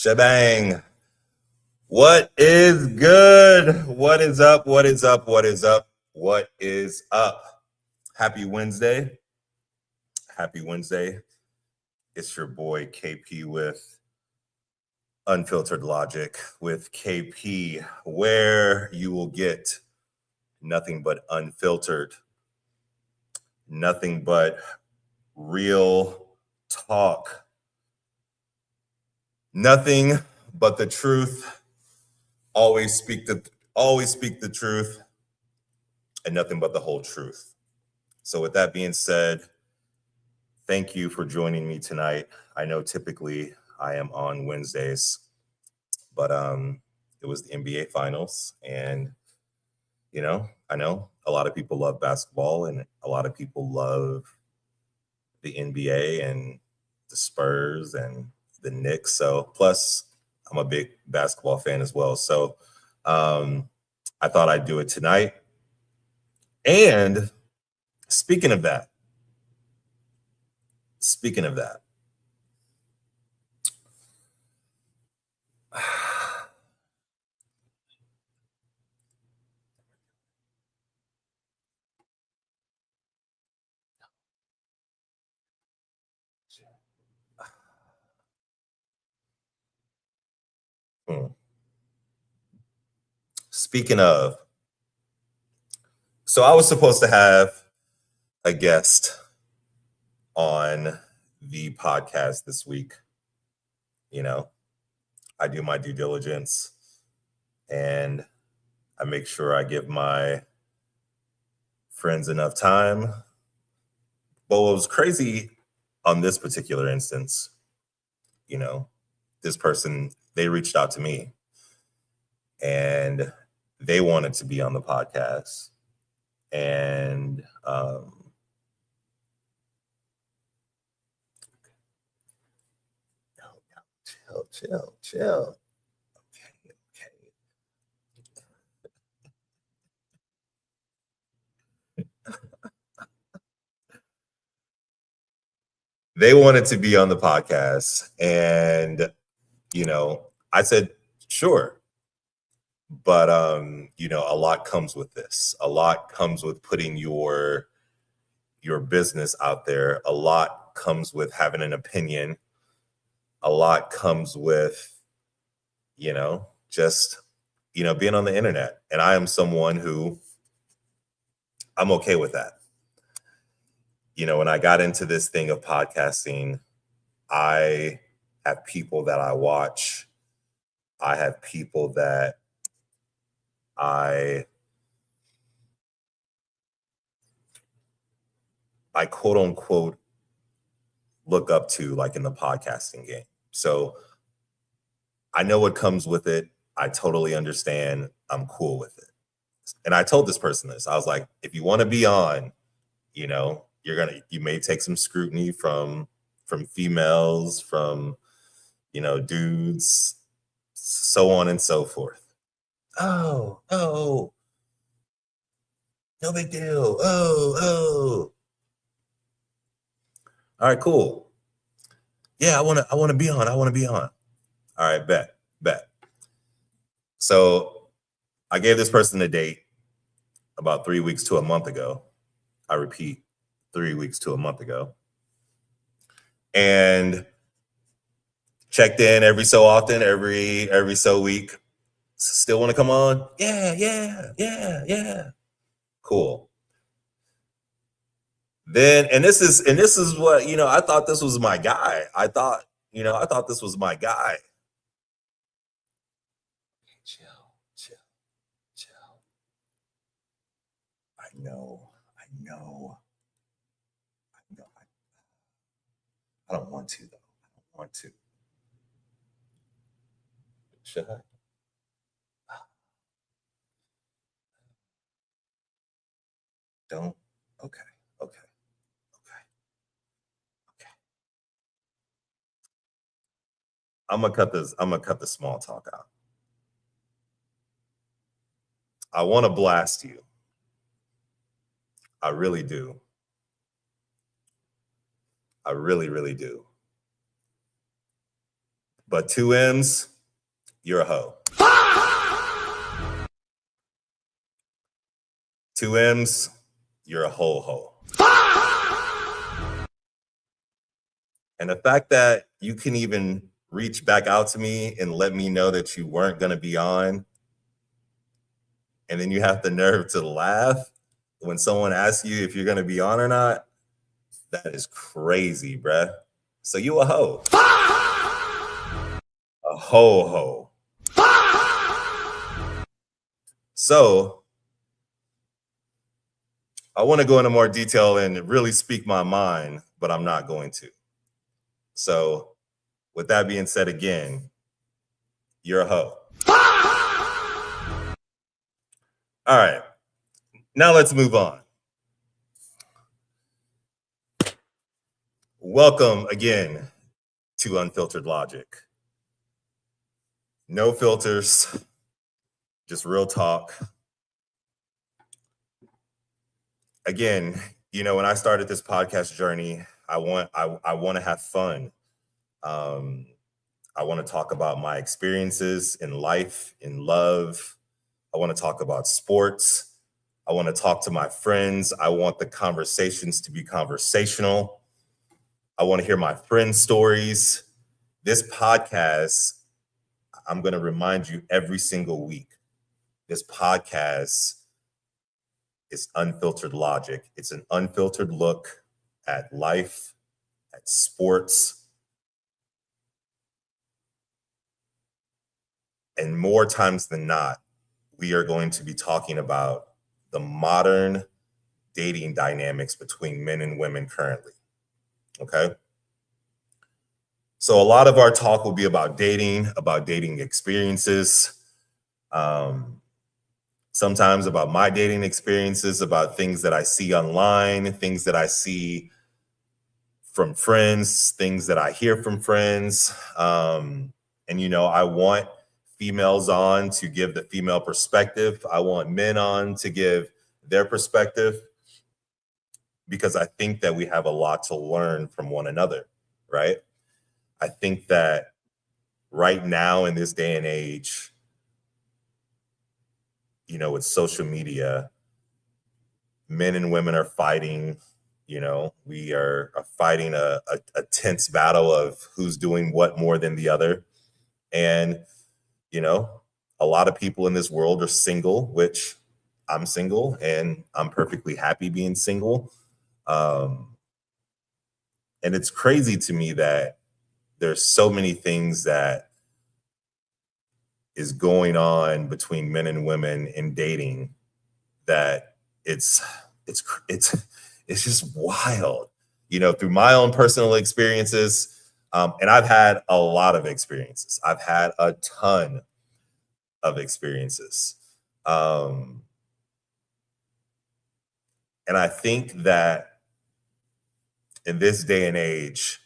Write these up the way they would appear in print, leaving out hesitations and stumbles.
Shebang. What is good? What is up? What is up? What is up? What is up? Happy Wednesday. Happy Wednesday. It's your boy KP with Unfiltered Logic with KP, where you will get nothing but unfiltered, nothing but real talk, nothing but the truth. Always speak the truth and nothing but the whole truth. So with that being said, thank you for joining me tonight. I know typically I am on Wednesdays, but it was the NBA finals, and I know a lot of people love basketball and a lot of people love the NBA and the Spurs and the Knicks. So plus I'm a big basketball fan as well. So I thought I'd do it tonight. And speaking of that, speaking of, so I was supposed to have a guest on the podcast this week. You know, I do my due diligence and I make sure I give my friends enough time. But what was crazy on this particular instance, this person, they reached out to me and they wanted to be on the podcast. And chill. They wanted to be on the podcast, and I said sure, but a lot comes with this. A lot comes with putting your business out there. A lot comes with having an opinion. A lot comes with just being on the internet, and I am someone who I'm okay with that. When I got into this thing of podcasting, I have people that I watch. I have people that I quote unquote look up to, like in the podcasting game. So I know what comes with it. I totally understand. I'm cool with it. And I told this person this. I was like, if you want to be on, you may take some scrutiny from females, from dudes, so on and so forth. Oh, no big deal. Oh. All right, cool. Yeah, I want to be on. I want to be on. All right, bet. So I gave this person a date about 3 weeks to a month ago. I repeat, 3 weeks to a month ago. And checked in every so often, every so week. Still want to come on? Yeah. Cool. Then, and this is what, I thought this was my guy. I thought this was my guy. Chill. I know. I don't want to, though. I don't want to. Should I? Don't? Okay. I'm gonna cut the small talk out. I want to blast you. I really do. I really, really do. But 2 M's, you're a hoe. 2 M's, you're a whole hoe. And the fact that you can even reach back out to me and let me know that you weren't going to be on, and then you have the nerve to laugh when someone asks you if you're going to be on or not, that is crazy, bruh. So you a hoe. A ho. So I want to go into more detail and really speak my mind, but I'm not going to. So with that being said, again, you're a hoe. All right, now let's move on. Welcome again to Unfiltered Logic. No filters, just real talk. Again, when I started this podcast journey, I want to have fun. I want to talk about my experiences in life, in love. I want to talk about sports. I want to talk to my friends. I want the conversations to be conversational. I want to hear my friends' stories. This podcast, I'm going to remind you every single week, this podcast is Unfiltered Logic. It's an unfiltered look at life, at sports, and more times than not, we are going to be talking about the modern dating dynamics between men and women currently. Okay. So a lot of our talk will be about dating experiences, sometimes about my dating experiences, about things that I see online, things that I see from friends, things that I hear from friends. And, I want females on to give the female perspective. I want men on to give their perspective, because I think that we have a lot to learn from one another, right? I think that right now in this day and age, with social media, men and women are fighting. We are fighting a tense battle of who's doing what more than the other. And, a lot of people in this world are single, which I'm single and I'm perfectly happy being single. And it's crazy to me that there's so many things that is going on between men and women in dating that it's just wild, through my own personal experiences. And I've had a lot of experiences. I've had a ton of experiences. And I think that in this day and age,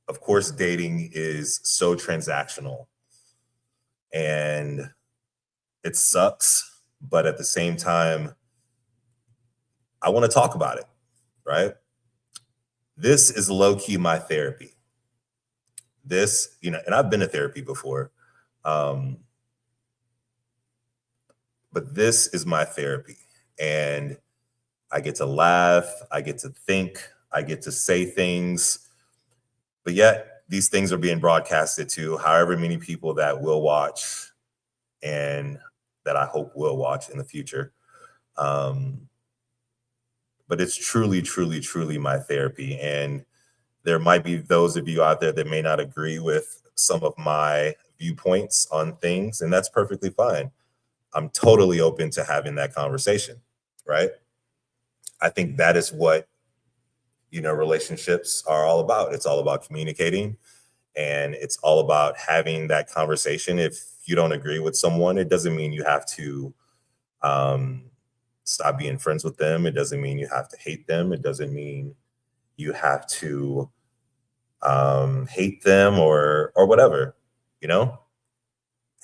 of course, dating is so transactional and it sucks. But at the same time, I want to talk about it, right? This is low key my therapy. This, and I've been to therapy before, but this is my therapy. And I get to laugh, I get to think, I get to say things, but yet these things are being broadcasted to however many people that will watch and that I hope will watch in the future. But it's truly, truly, truly my therapy. And there might be those of you out there that may not agree with some of my viewpoints on things, and that's perfectly fine. I'm totally open to having that conversation, right? I think that is what, relationships are all about. It's all about communicating, and it's all about having that conversation. If you don't agree with someone, it doesn't mean you have to stop being friends with them. It doesn't mean you have to hate them. It doesn't mean you have to hate them or whatever,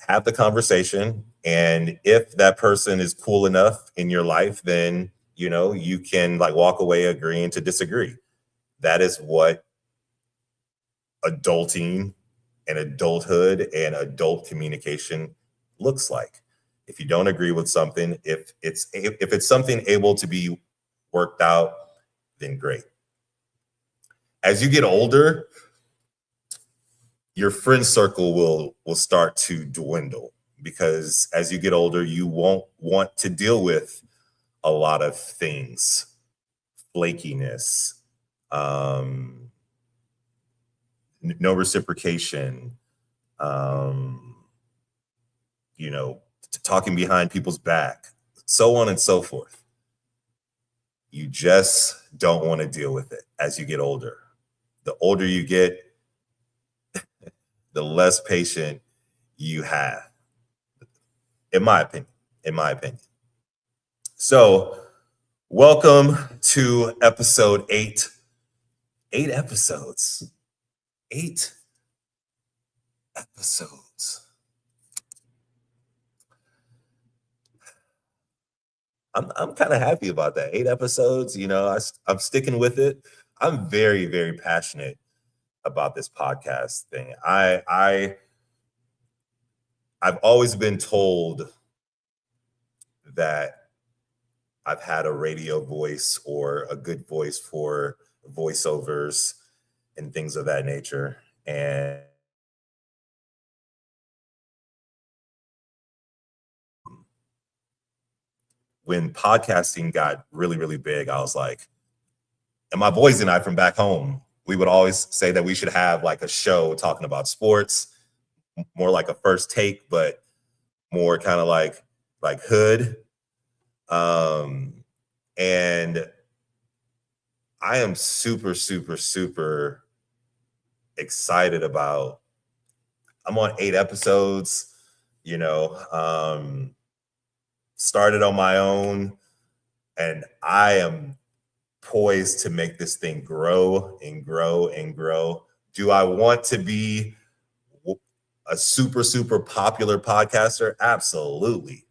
have the conversation. And if that person is cool enough in your life, then, you can walk away agreeing to disagree. That is what adulting and adulthood and adult communication looks like. If you don't agree with something, if it's something able to be worked out, then great. As you get older, your friend circle will start to dwindle, because as you get older, you won't want to deal with a lot of things, flakiness, no reciprocation, talking behind people's back, so on and so forth. You just don't want to deal with it as you get older. The older you get, the less patient you have, in my opinion. So welcome to episode 8. 8 episodes. 8 episodes. I'm kind of happy about that. 8 episodes, I'm sticking with it. I'm very, very passionate about this podcast thing. I've always been told that I've had a radio voice or a good voice for voiceovers and things of that nature. And when podcasting got really, really big, I was like, and my boys and I from back home, we would always say that we should have like a show talking about sports, more like a first take, but more kind of like hood. And I am super, super, super excited about, I'm on 8 episodes, started on my own, and I am poised to make this thing grow and grow and grow. Do I want to be a super, super popular podcaster? Absolutely.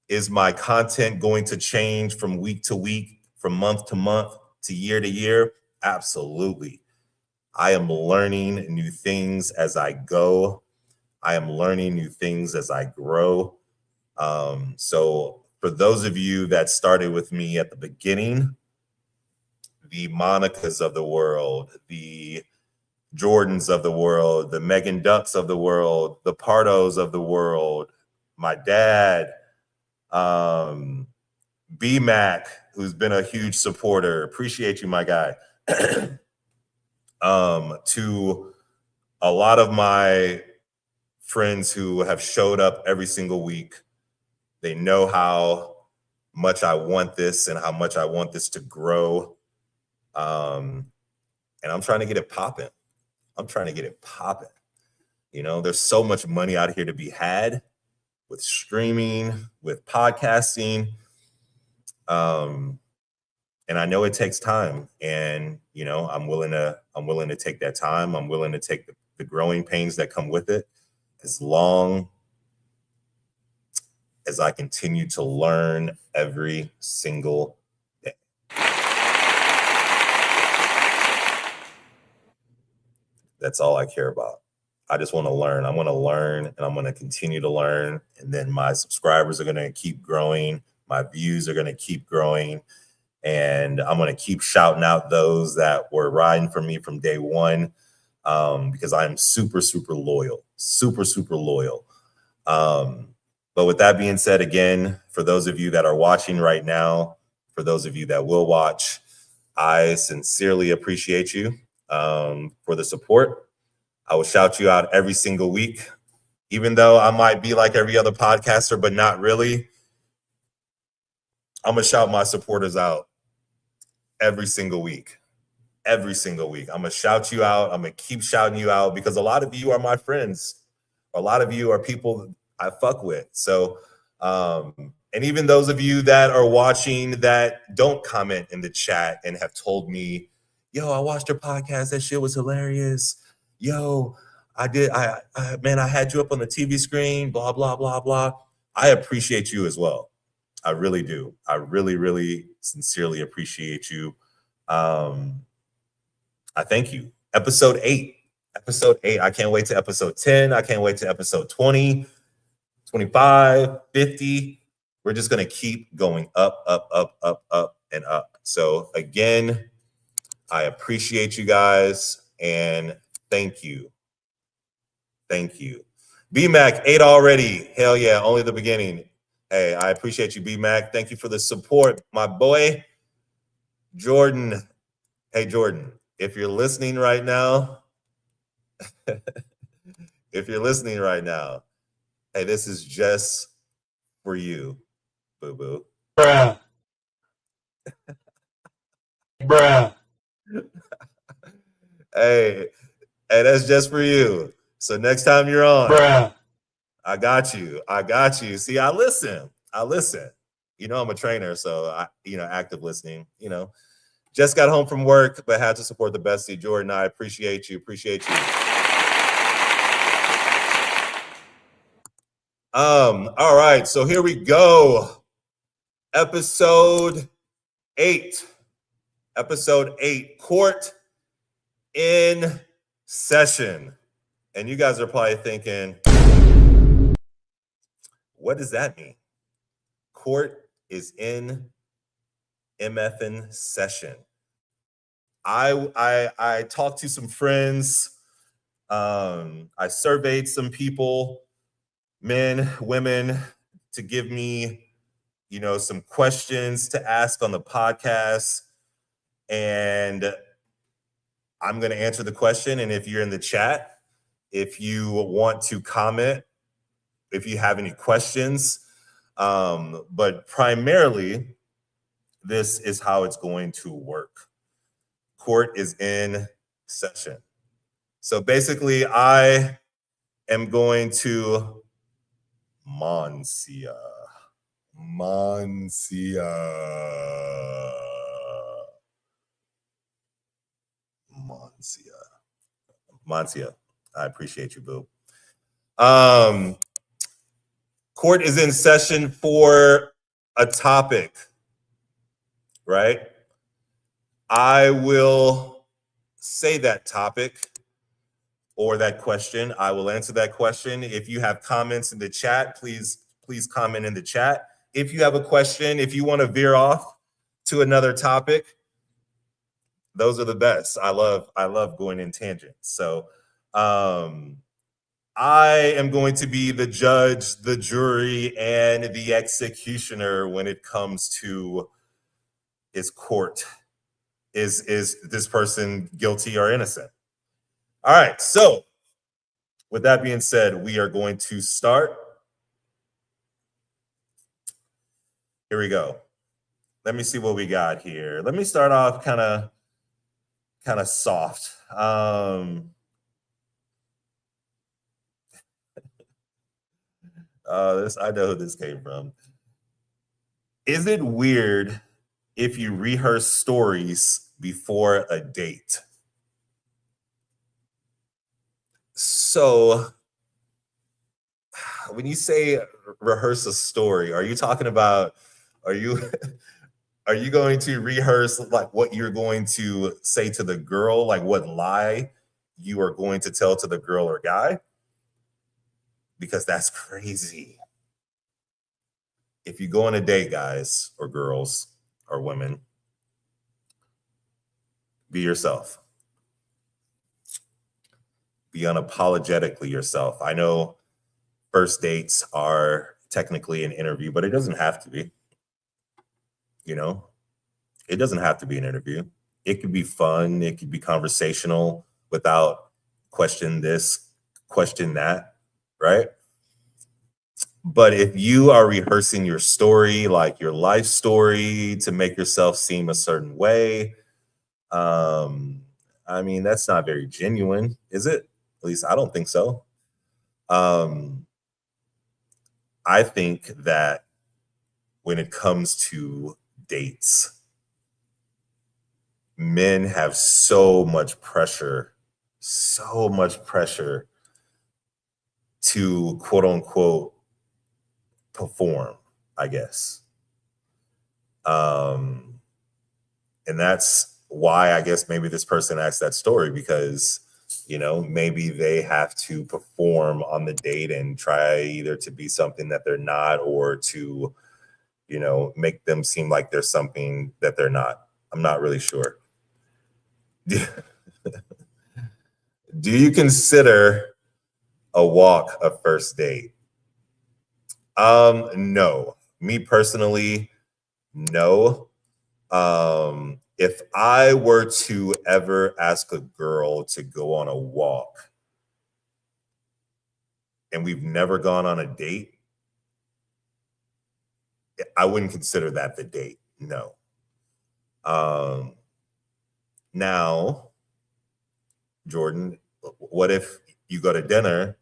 Is my content going to change from week to week, from month to month, to year? Absolutely. I am learning new things as I go. I am learning new things as I grow. So for those of you that started with me at the beginning, the Monicas of the world, the Jordans of the world, the Megan Ducks of the world, the Pardos of the world, my dad, B-Mac, who's been a huge supporter. Appreciate you, my guy. To a lot of my friends who have showed up every single week. They know how much I want this and how much I want this to grow. And I'm trying to get it popping. There's so much money out here to be had with streaming, with podcasting. And I know it takes time, and I'm willing to take that time. I'm willing to take the growing pains that come with it, as long as I continue to learn every single day. That's all I care about. I just want to learn. I want to learn, and I'm going to continue to learn. And then my subscribers are going to keep growing. My views are going to keep growing. And I'm going to keep shouting out those that were riding for me from day one, because I'm super, super loyal. But with that being said, again, for those of you that are watching right now, for those of you that will watch, I sincerely appreciate you for the support. I will shout you out every single week, even though I might be like every other podcaster, but not really. I'm going to shout my supporters out every single week. I'm going to shout you out. I'm going to keep shouting you out, because a lot of you are my friends. A lot of you are people I fuck with. So, and even those of you that are watching that don't comment in the chat and have told me, yo, I watched your podcast. That shit was hilarious. Yo, I had you up on the TV screen, blah, blah, blah, blah. I appreciate you as well. I really do. I really, really sincerely appreciate you. I thank you. Episode 8. Episode 8. I can't wait to episode 10. I can't wait to episode 20, 25, 50. We're just going to keep going up, up, up, up, up, and up. So again, I appreciate you guys and thank you. Thank you. BMAC 8 already. Hell yeah, only the beginning. Hey, I appreciate you, BMAC. Thank you for the support, my boy. Jordan. Hey, Jordan, if you're listening right now, hey, this is just for you, boo-boo. Bruh. Bruh. Hey, that's just for you. So next time you're on, Bruh. I got you. See, I listen. You know, I'm a trainer, so active listening. Just got home from work, but had to support the bestie. Jordan, I appreciate you. All right, so here we go. Episode 8. Court in session. And you guys are probably thinking, what does that mean? Court is in MFN session. I talked to some friends. I surveyed some people, men, women, to give me, some questions to ask on the podcast. And I'm going to answer the question. And if you're in the chat, if you want to comment, if you have any questions, but primarily, this is how it's going to work. Court is in session. So basically, I am going to Mancia. I appreciate you, boo. Court is in session for a topic, right? I will say that topic or that question. I will answer that question. If you have comments in the chat, please comment in the chat. If you have a question, if you want to veer off to another topic, those are the best. I love going in tangents. So I am going to be the judge, the jury, and the executioner when it comes to is court. Is this person guilty or innocent? All right, so with that being said, we are going to start. Here we go. Let me see what we got here. Let me start off kind of soft. I know who this came from. Is it weird if you rehearse stories before a date? So when you say rehearse a story, are you talking about, are you going to rehearse like what you're going to say to the girl, like what lie you are going to tell to the girl or guy? Because that's crazy. If you go on a date, guys or girls or women, be yourself. Be unapologetically yourself. I know first dates are technically an interview, but it doesn't have to be. It doesn't have to be an interview. It could be fun. It could be conversational without question this, question that, right? But if you are rehearsing your story, like your life story, to make yourself seem a certain way, I mean, that's not very genuine, is it? At least I don't think so. I think that when it comes to dates, men have so much pressure to quote unquote perform, I guess. And that's why I guess maybe this person asked that story, because You know, maybe they have to perform on the date and try either to be something that they're not, or to, you know, make them seem like they're something that they're not. I'm not really sure. Do you consider a walk a first date? No. Me personally, no. If I were to ever ask a girl to go on a walk and we've never gone on a date, I wouldn't consider that the date. No. Now, Jordan, what if you go to dinner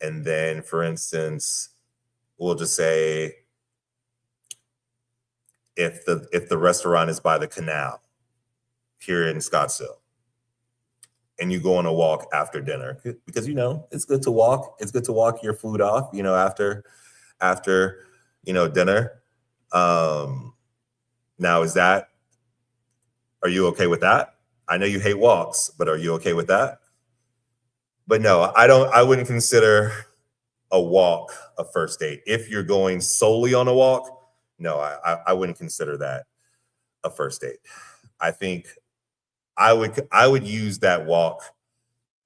and then, for instance, we'll just say if the restaurant is by the canal here in Scottsdale, and you go on a walk after dinner, because you know it's good to walk. It's good to walk your food off, you know, after you know, dinner. Now, are you okay with that? I know you hate walks, but are you okay with that? But no, I wouldn't consider a walk a first date. If you're going solely on a walk, no, I wouldn't consider that a first date. I think I would use that walk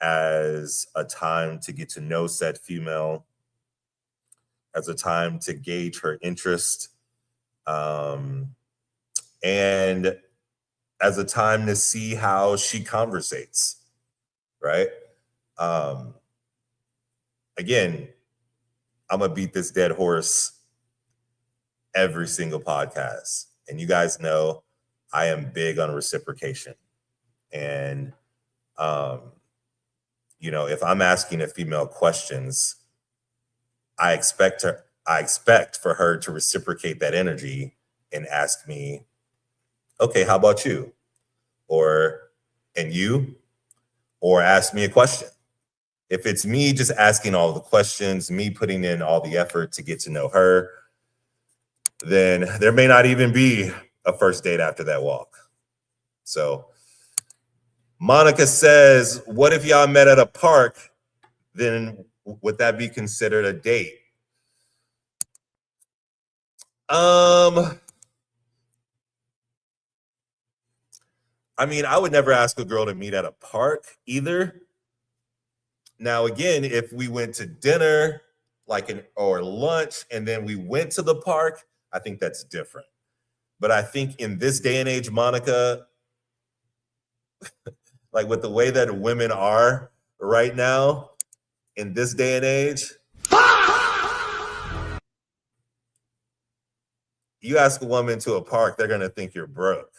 as a time to get to know said female, as a time to gauge her interest, and as a time to see how she conversates, right? Um, Again, I'm gonna beat this dead horse every single podcast, and you guys know I am big on reciprocation. And you know, if I'm asking a female questions, I expect for her to reciprocate that energy and ask me, okay, how about you? Or, and you? Or ask me a question. If it's me just asking all the questions, me putting in all the effort to get to know her, then there may not even be a first date after that walk. So Monica says, what if y'all met at a park? Then would that be considered a date? I mean, I would never ask a girl to meet at a park either. Now, again, if we went to dinner, or lunch, and then we went to the park, I think that's different. But I think in this day and age, Monica, like with the way that women are right now, in this day and age, you ask a woman to a park, they're gonna think you're broke,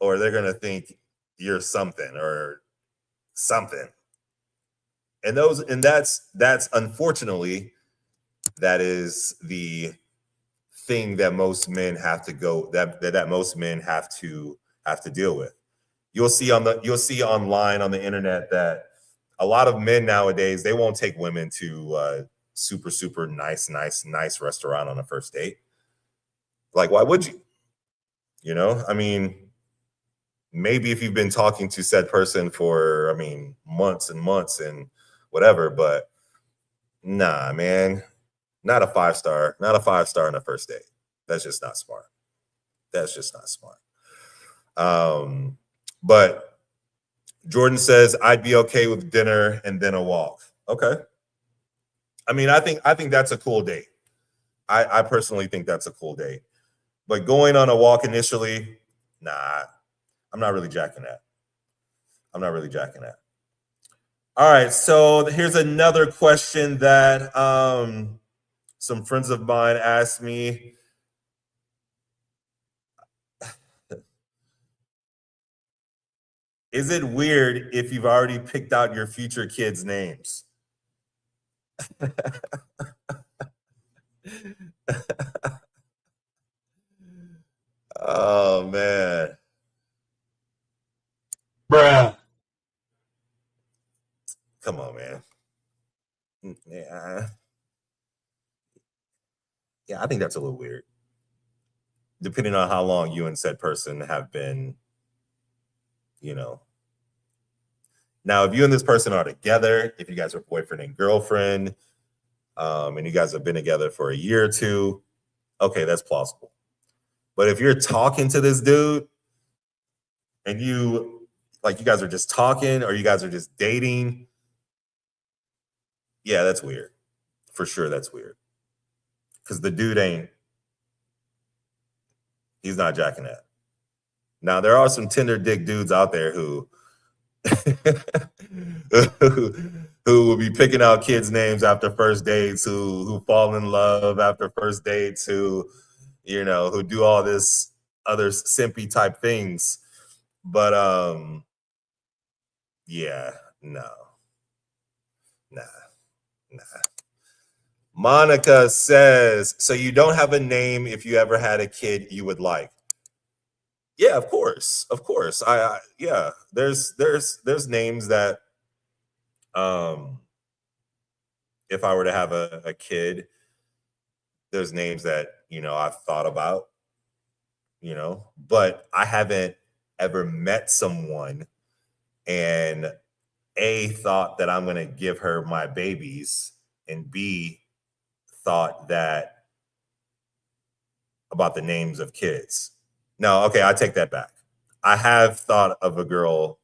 or they're gonna think you're something or something. And that's unfortunately, that is the thing that most men have to go that most men have to deal with. You'll see online on the internet that a lot of men nowadays, they won't take women to super nice restaurant on a first date. Like, why would you? You know, I mean, maybe if you've been talking to said person for, I mean, months and months and whatever, but nah, man, not a 5-star, on a first date. That's just not smart. That's just not smart. But Jordan says, I'd be okay with dinner and then a walk. Okay. I mean, I think that's a cool date. I personally think that's a cool date. But going on a walk initially, nah, I'm not really jacking that. All right, so here's another question that some friends of mine asked me. Is it weird if you've already picked out your future kids' names? Oh man. Bruh. Come on, man. Yeah. Yeah, I think that's a little weird. Depending on how long you and said person have been, you know. Now, if you and this person are together, if you guys are boyfriend and girlfriend, and you guys have been together for a year or two, okay, that's plausible. But if you're talking to this dude and you guys are just talking or you guys are just dating, yeah, that's weird. For sure, that's weird. Because the dude he's not jacking that. Now, there are some tender dick dudes out there who who will be picking out kids' names after first dates, who fall in love after first dates, who do all this other simpy type things. But yeah, no, nah. Monica says, so you don't have a name if you ever had a kid you would like? Yeah, of course. Yeah, there's names that if I were to have a kid, there's names that I've thought about, but I haven't ever met someone and A, thought that I'm gonna give her my babies, and B, thought that about the names of kids. No, okay, I take that back. I have thought of a girl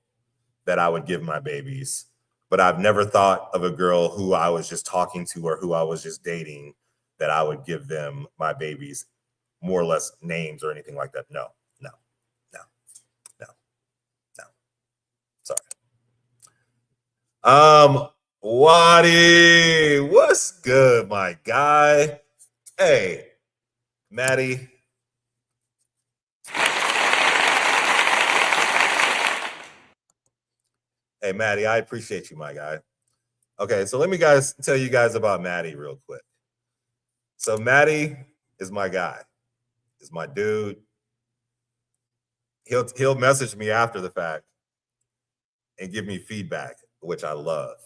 that I would give my babies, but I've never thought of a girl who I was just talking to or who I was just dating that I would give them my babies, more or less names or anything like that. No. Sorry. Wadi, what's good, my guy? Hey, Maddie. Hey, Maddie, I appreciate you, my guy. Okay, so let me tell you guys about Maddie real quick. So Maddie is my guy, is my dude. He'll message me after the fact and give me feedback, which I love.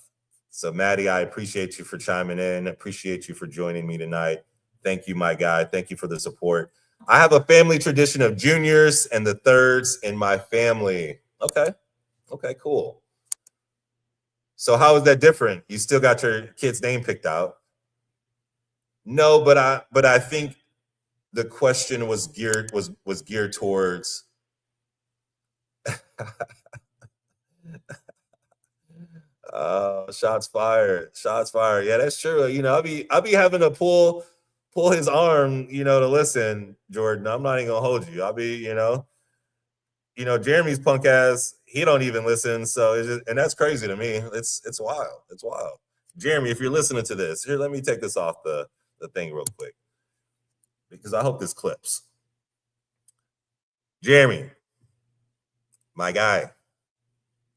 So Maddie, I appreciate you for chiming in. Appreciate you for joining me tonight. Thank you, my guy. Thank you for the support. I have a family tradition of juniors and the thirds in my family. Okay, cool. So how is that different? You still got your kid's name picked out. No, but I think the question was geared towards shots fired. Yeah, that's true. I'll be having to pull his arm, to listen, Jordan. I'm not even gonna hold you. I'll be, Jeremy's punk ass, he don't even listen. So and that's crazy to me. It's wild. Jeremy, if you're listening to this, here, let me take this off the thing real quick, because I hope this clips. Jeremy, my guy,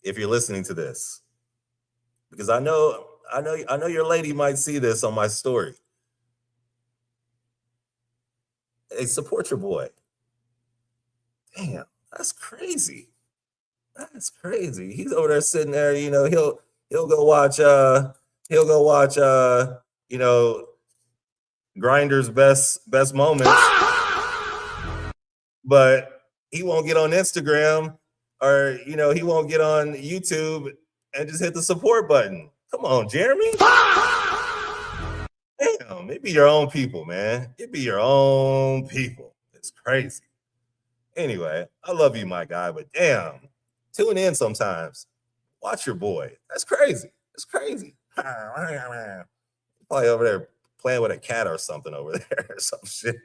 if you're listening to this, because I know your lady might see this on my story. Hey, support your boy. Damn, that's crazy. He's over there sitting there, he'll go watch Grindr's best moments, but he won't get on Instagram, or he won't get on YouTube and just hit the support button. Come on, Jeremy. Damn, it be your own people, man. It be your own people. It's crazy. Anyway, I love you, my guy, but damn, tune in sometimes. Watch your boy. That's crazy. Probably over there playing with a cat or something over there or some shit.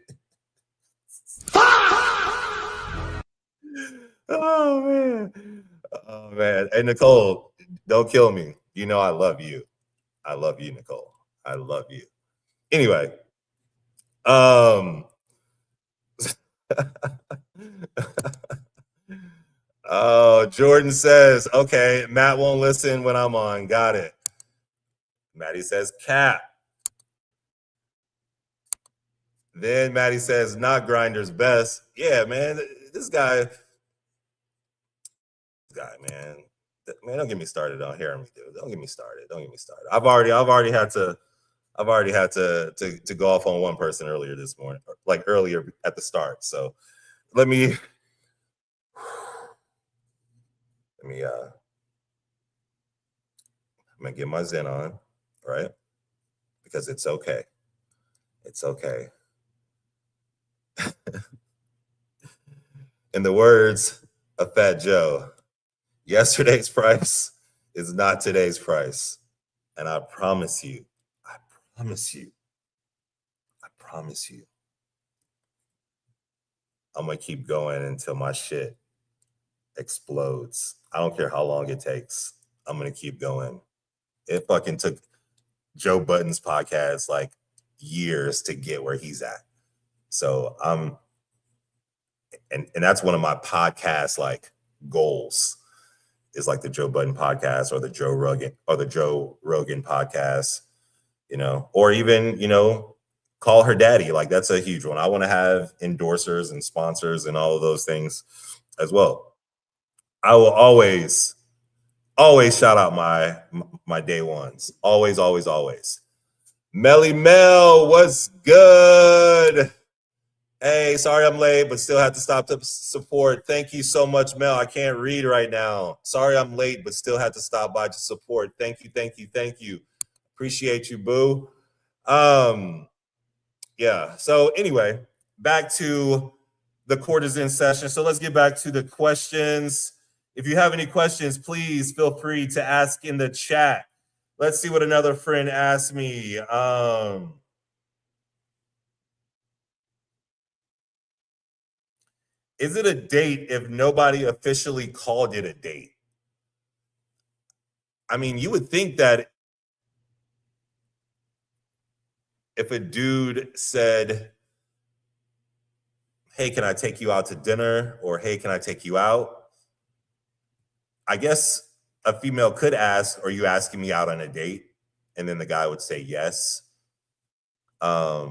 Oh man. Hey, Nicole, don't kill me. I love you. I love you, Nicole. I love you. Anyway, oh, Jordan says, okay, Matt won't listen when I'm on. Got it. Maddie says, cap. Then Maddie says, not Grindr's best. Yeah, man, this guy, man, don't get me started on hearing me, dude. Don't get me started. I've already had to go off on one person earlier this morning, like earlier at the start. So let me I'm gonna get my Zen on, right? Because it's okay. It's okay. In the words of Fat Joe, yesterday's price is not today's price. And I promise you, I promise you, I promise you, I'm gonna keep going until my shit explodes. I don't care how long it takes. I'm gonna keep going. It fucking took Joe Budden's podcast like years to get where he's at. So and that's one of my podcast like goals is like the Joe Budden podcast or the Joe Rogan podcast, or even, call her daddy. Like that's a huge one. I want to have endorsers and sponsors and all of those things as well. I will always shout out my day ones. Always, always, always. Melly Mel, what's good? Hey, sorry I'm late, but still have to stop to support. Thank you so much, Mel. I can't read right now. Sorry I'm late, but still have to stop by to support. Thank you, thank you, thank you. Appreciate you, boo. Yeah. So anyway, back to the courtesan session. So let's get back to the questions. If you have any questions, please feel free to ask in the chat. Let's see what another friend asked me. Is it a date if nobody officially called it a date? I mean, you would think that if a dude said, hey, can I take you out to dinner? Or hey, can I take you out? I guess a female could ask, are you asking me out on a date? And then the guy would say yes. I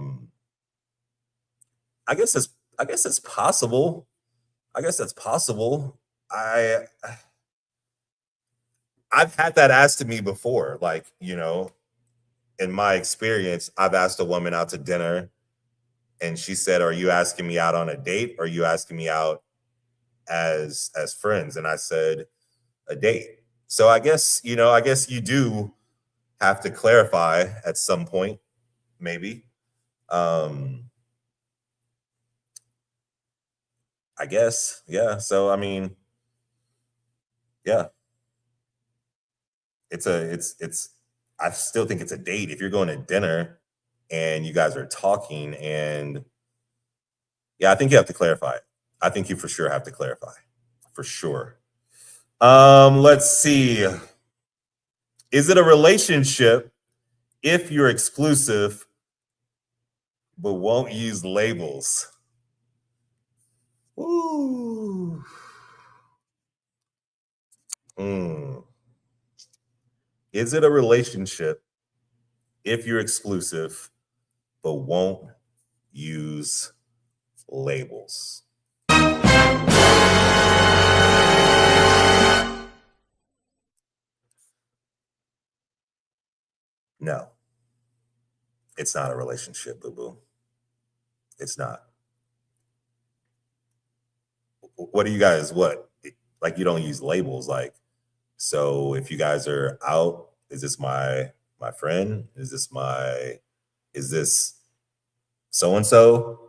guess it's possible. I guess that's possible. I've had that asked to me before. Like, in my experience, I've asked a woman out to dinner and she said, are you asking me out on a date? Or are you asking me out as friends? And I said, a date. So I guess you do have to clarify at some point, maybe. I guess, yeah. So I mean, yeah. It's I still think it's a date. If you're going to dinner and you guys are talking, and yeah, I think you have to clarify it. I think you for sure have to clarify. For sure. Let's see. Is it a relationship if you're exclusive but won't use labels? Ooh. Is it a relationship if you're exclusive but won't use labels? No, it's not a relationship, boo-boo. It's not. What do you guys, like you don't use labels, like, so if you guys are out, is this my friend? Is this so-and-so?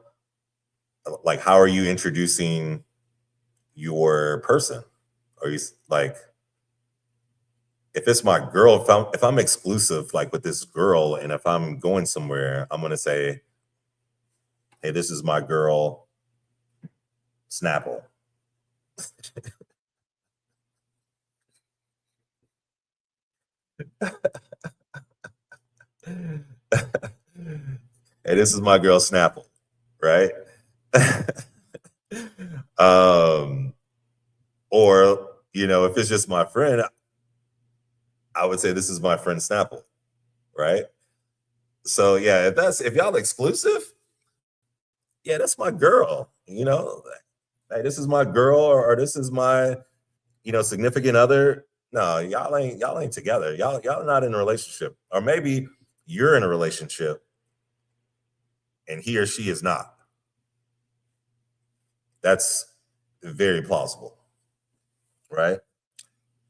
Like, how are you introducing your person? Are you like, if it's my girl, if I'm exclusive, like with this girl, and if I'm going somewhere, I'm gonna say, hey, this is my girl, Snapple. Hey, this is my girl, Snapple, right? Or, if it's just my friend, I would say this is my friend Snapple, right? So yeah, if y'all exclusive, yeah, that's my girl. Hey, this is my girl, or this is my, significant other. No, y'all ain't together. Y'all not in a relationship, or maybe you're in a relationship and he or she is not. That's very plausible, right?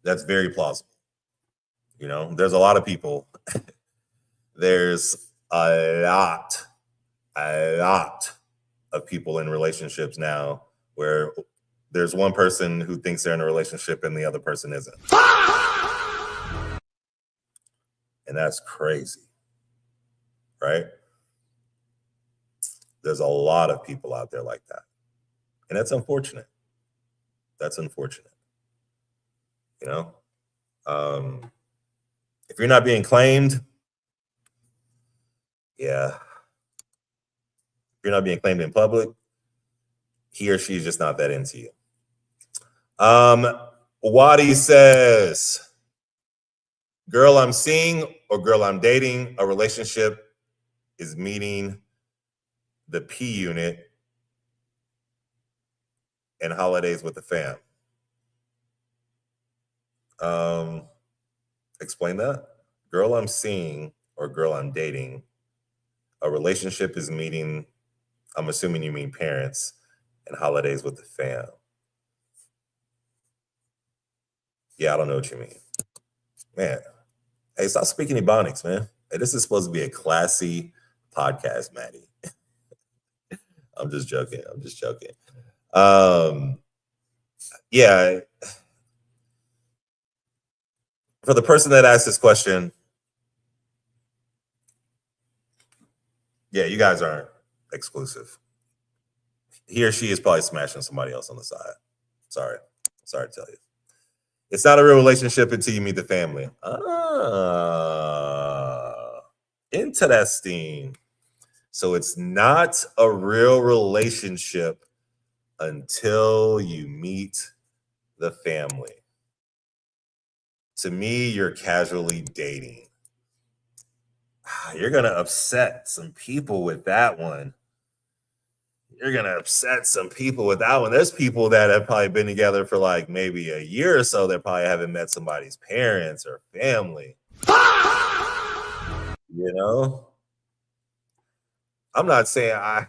That's very plausible. You know, there's a lot of people. There's a lot of people in relationships now where there's one person who thinks they're in a relationship and the other person isn't. And that's crazy, right? There's a lot of people out there like that. And that's unfortunate. That's unfortunate. You know, if you're not being claimed, yeah. If you're not being claimed in public, he or she is just not that into you. Wadi says, girl I'm seeing or girl I'm dating, a relationship is meeting the P unit and holidays with the fam. Explain that. Girl I'm seeing or girl I'm dating, a relationship is meeting, I'm assuming you mean parents, and holidays with the fam. Yeah, I don't know what you mean. Man, hey, stop speaking Ebonics, man. Hey, this is supposed to be a classy podcast, Maddie. I'm just joking. Yeah. For the person that asked this question, yeah, you guys aren't exclusive. He or she is probably smashing somebody else on the side. Sorry to tell you. It's not a real relationship until you meet the family. Interesting. So it's not a real relationship until you meet the family. To me, you're casually dating. You're going to upset some people with that one. There's people that have probably been together for like maybe a year or so that probably haven't met somebody's parents or family. You know? I'm not saying I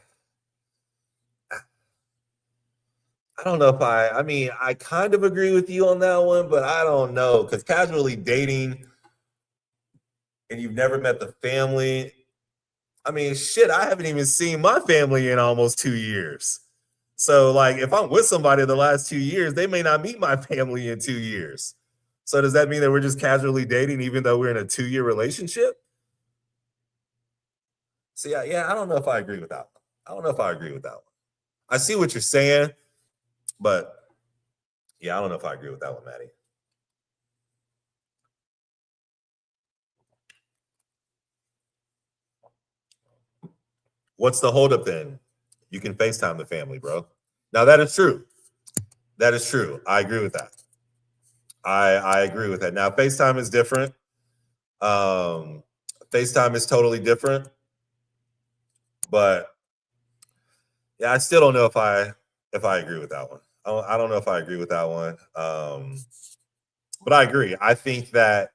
don't know if I kind of agree with you on that one, but I don't know. Because casually dating and you've never met the family, I mean, shit, I haven't even seen my family in almost 2 years. So, like, if I'm with somebody the last 2 years, they may not meet my family in 2 years. So does that mean that we're just casually dating even though we're in a 2-year relationship? See, yeah, I don't know if I agree with that one. I see what you're saying, but yeah, I don't know if I agree with that one, Maddie. What's the holdup then? You can FaceTime the family, bro. Now that is true. I agree with that. I agree with that. Now FaceTime is different. FaceTime is totally different. But yeah, I still don't know if I agree with that one. I don't know if I agree with that one. But I agree. I think that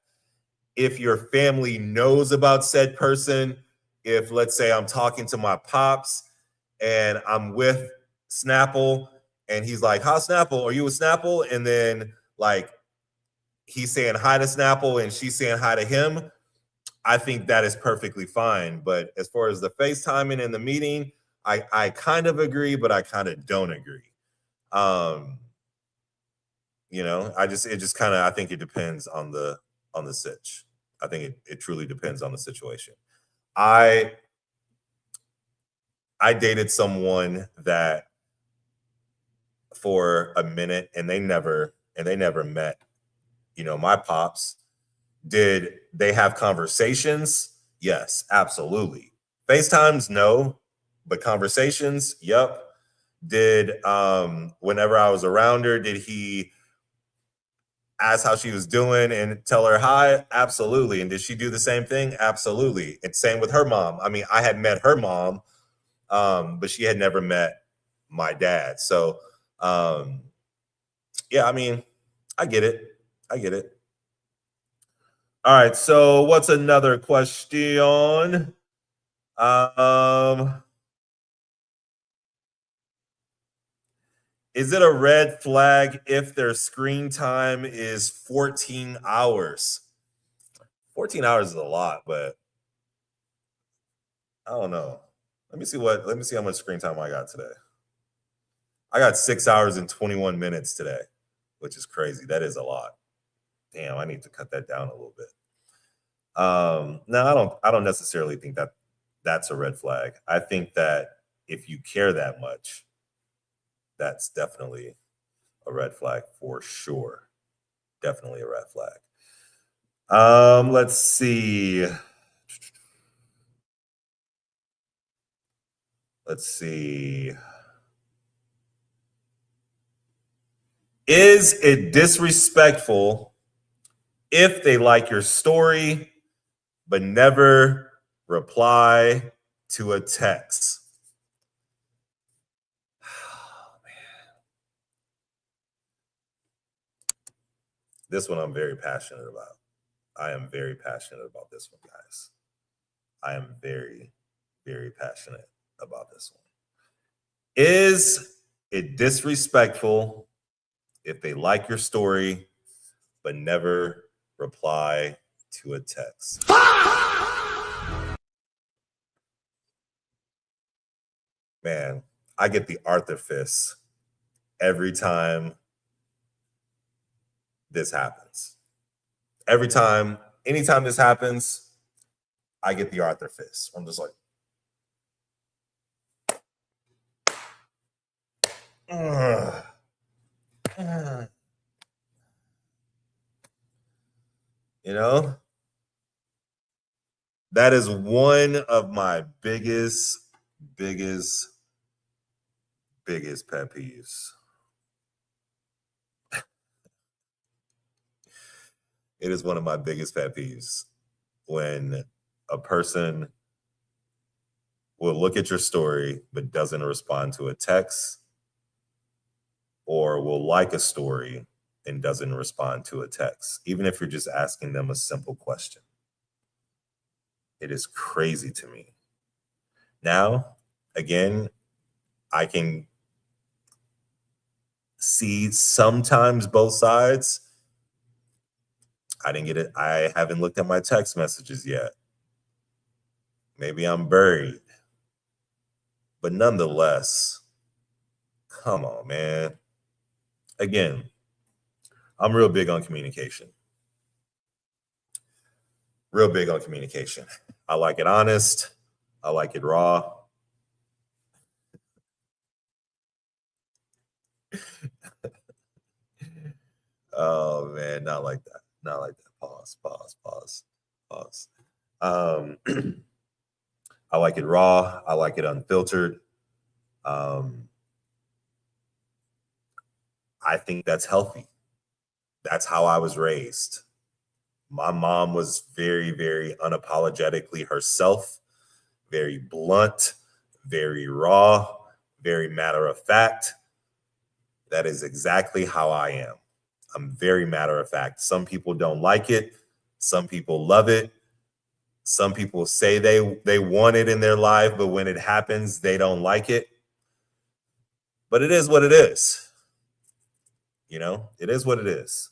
if your family knows about said person, if let's say I'm talking to my pops and I'm with Snapple and he's like, "Hi Snapple, are you with Snapple?" And then like he's saying hi to Snapple and she's saying hi to him, I think that is perfectly fine. But as far as the FaceTiming and the meeting, I kind of agree, but I kind of don't agree. You know, I think it depends on the sitch. I think it truly depends on the situation. I dated someone that for a minute and they never met, you know, my pops. Did they have conversations? Yes, absolutely. FaceTimes, no, but conversations, yep. Did whenever I was around her, did he ask how she was doing and tell her hi? Absolutely. And did she do the same thing? Absolutely. And same with her mom. I mean, I had met her mom, but she had never met my dad. So yeah, I mean, I get it. All right, so what's another question? Is it a red flag if their screen time is 14 hours? 14 hours is a lot, but I don't know. Let me see how much screen time I got today. I got 6 hours and 21 minutes today, which is crazy. That is a lot. Damn, I need to cut that down a little bit. No, I don't necessarily think that that's a red flag. I think that if you care that much, that's definitely a red flag for sure. Definitely a red flag. Let's see. Let's see. Is it disrespectful if they like your story but never reply to a text? Oh, man. This one I'm very passionate about. I am very passionate about this one, guys. I am very, very passionate about this one. Is it disrespectful if they like your story but never reply to a text? Man, I get the Arthur fist every time this happens. Every time, anytime this happens, I get the Arthur fist. I'm just like, ugh. You know, that is one of my biggest pet peeves. It is one of my biggest pet peeves when a person will look at your story but doesn't respond to a text, or will like a story and doesn't respond to a text, even if you're just asking them a simple question. It is crazy to me. Now, again, I can see sometimes both sides. I didn't get it. I haven't looked at my text messages yet. Maybe I'm buried. But nonetheless, come on, man. Again, I'm real big on communication. Real big on communication. I like it honest. I like it raw. Oh man, not like that. Not like that. Pause. I like it raw. I like it unfiltered. I think that's healthy. That's how I was raised. My mom was very, very unapologetically herself, very blunt, very raw, very matter of fact. That is exactly how I am. I'm very matter of fact. Some people don't like it. Some people love it. Some people say they want it in their life, but when it happens, they don't like it. But it is what it is. You know, it is what it is.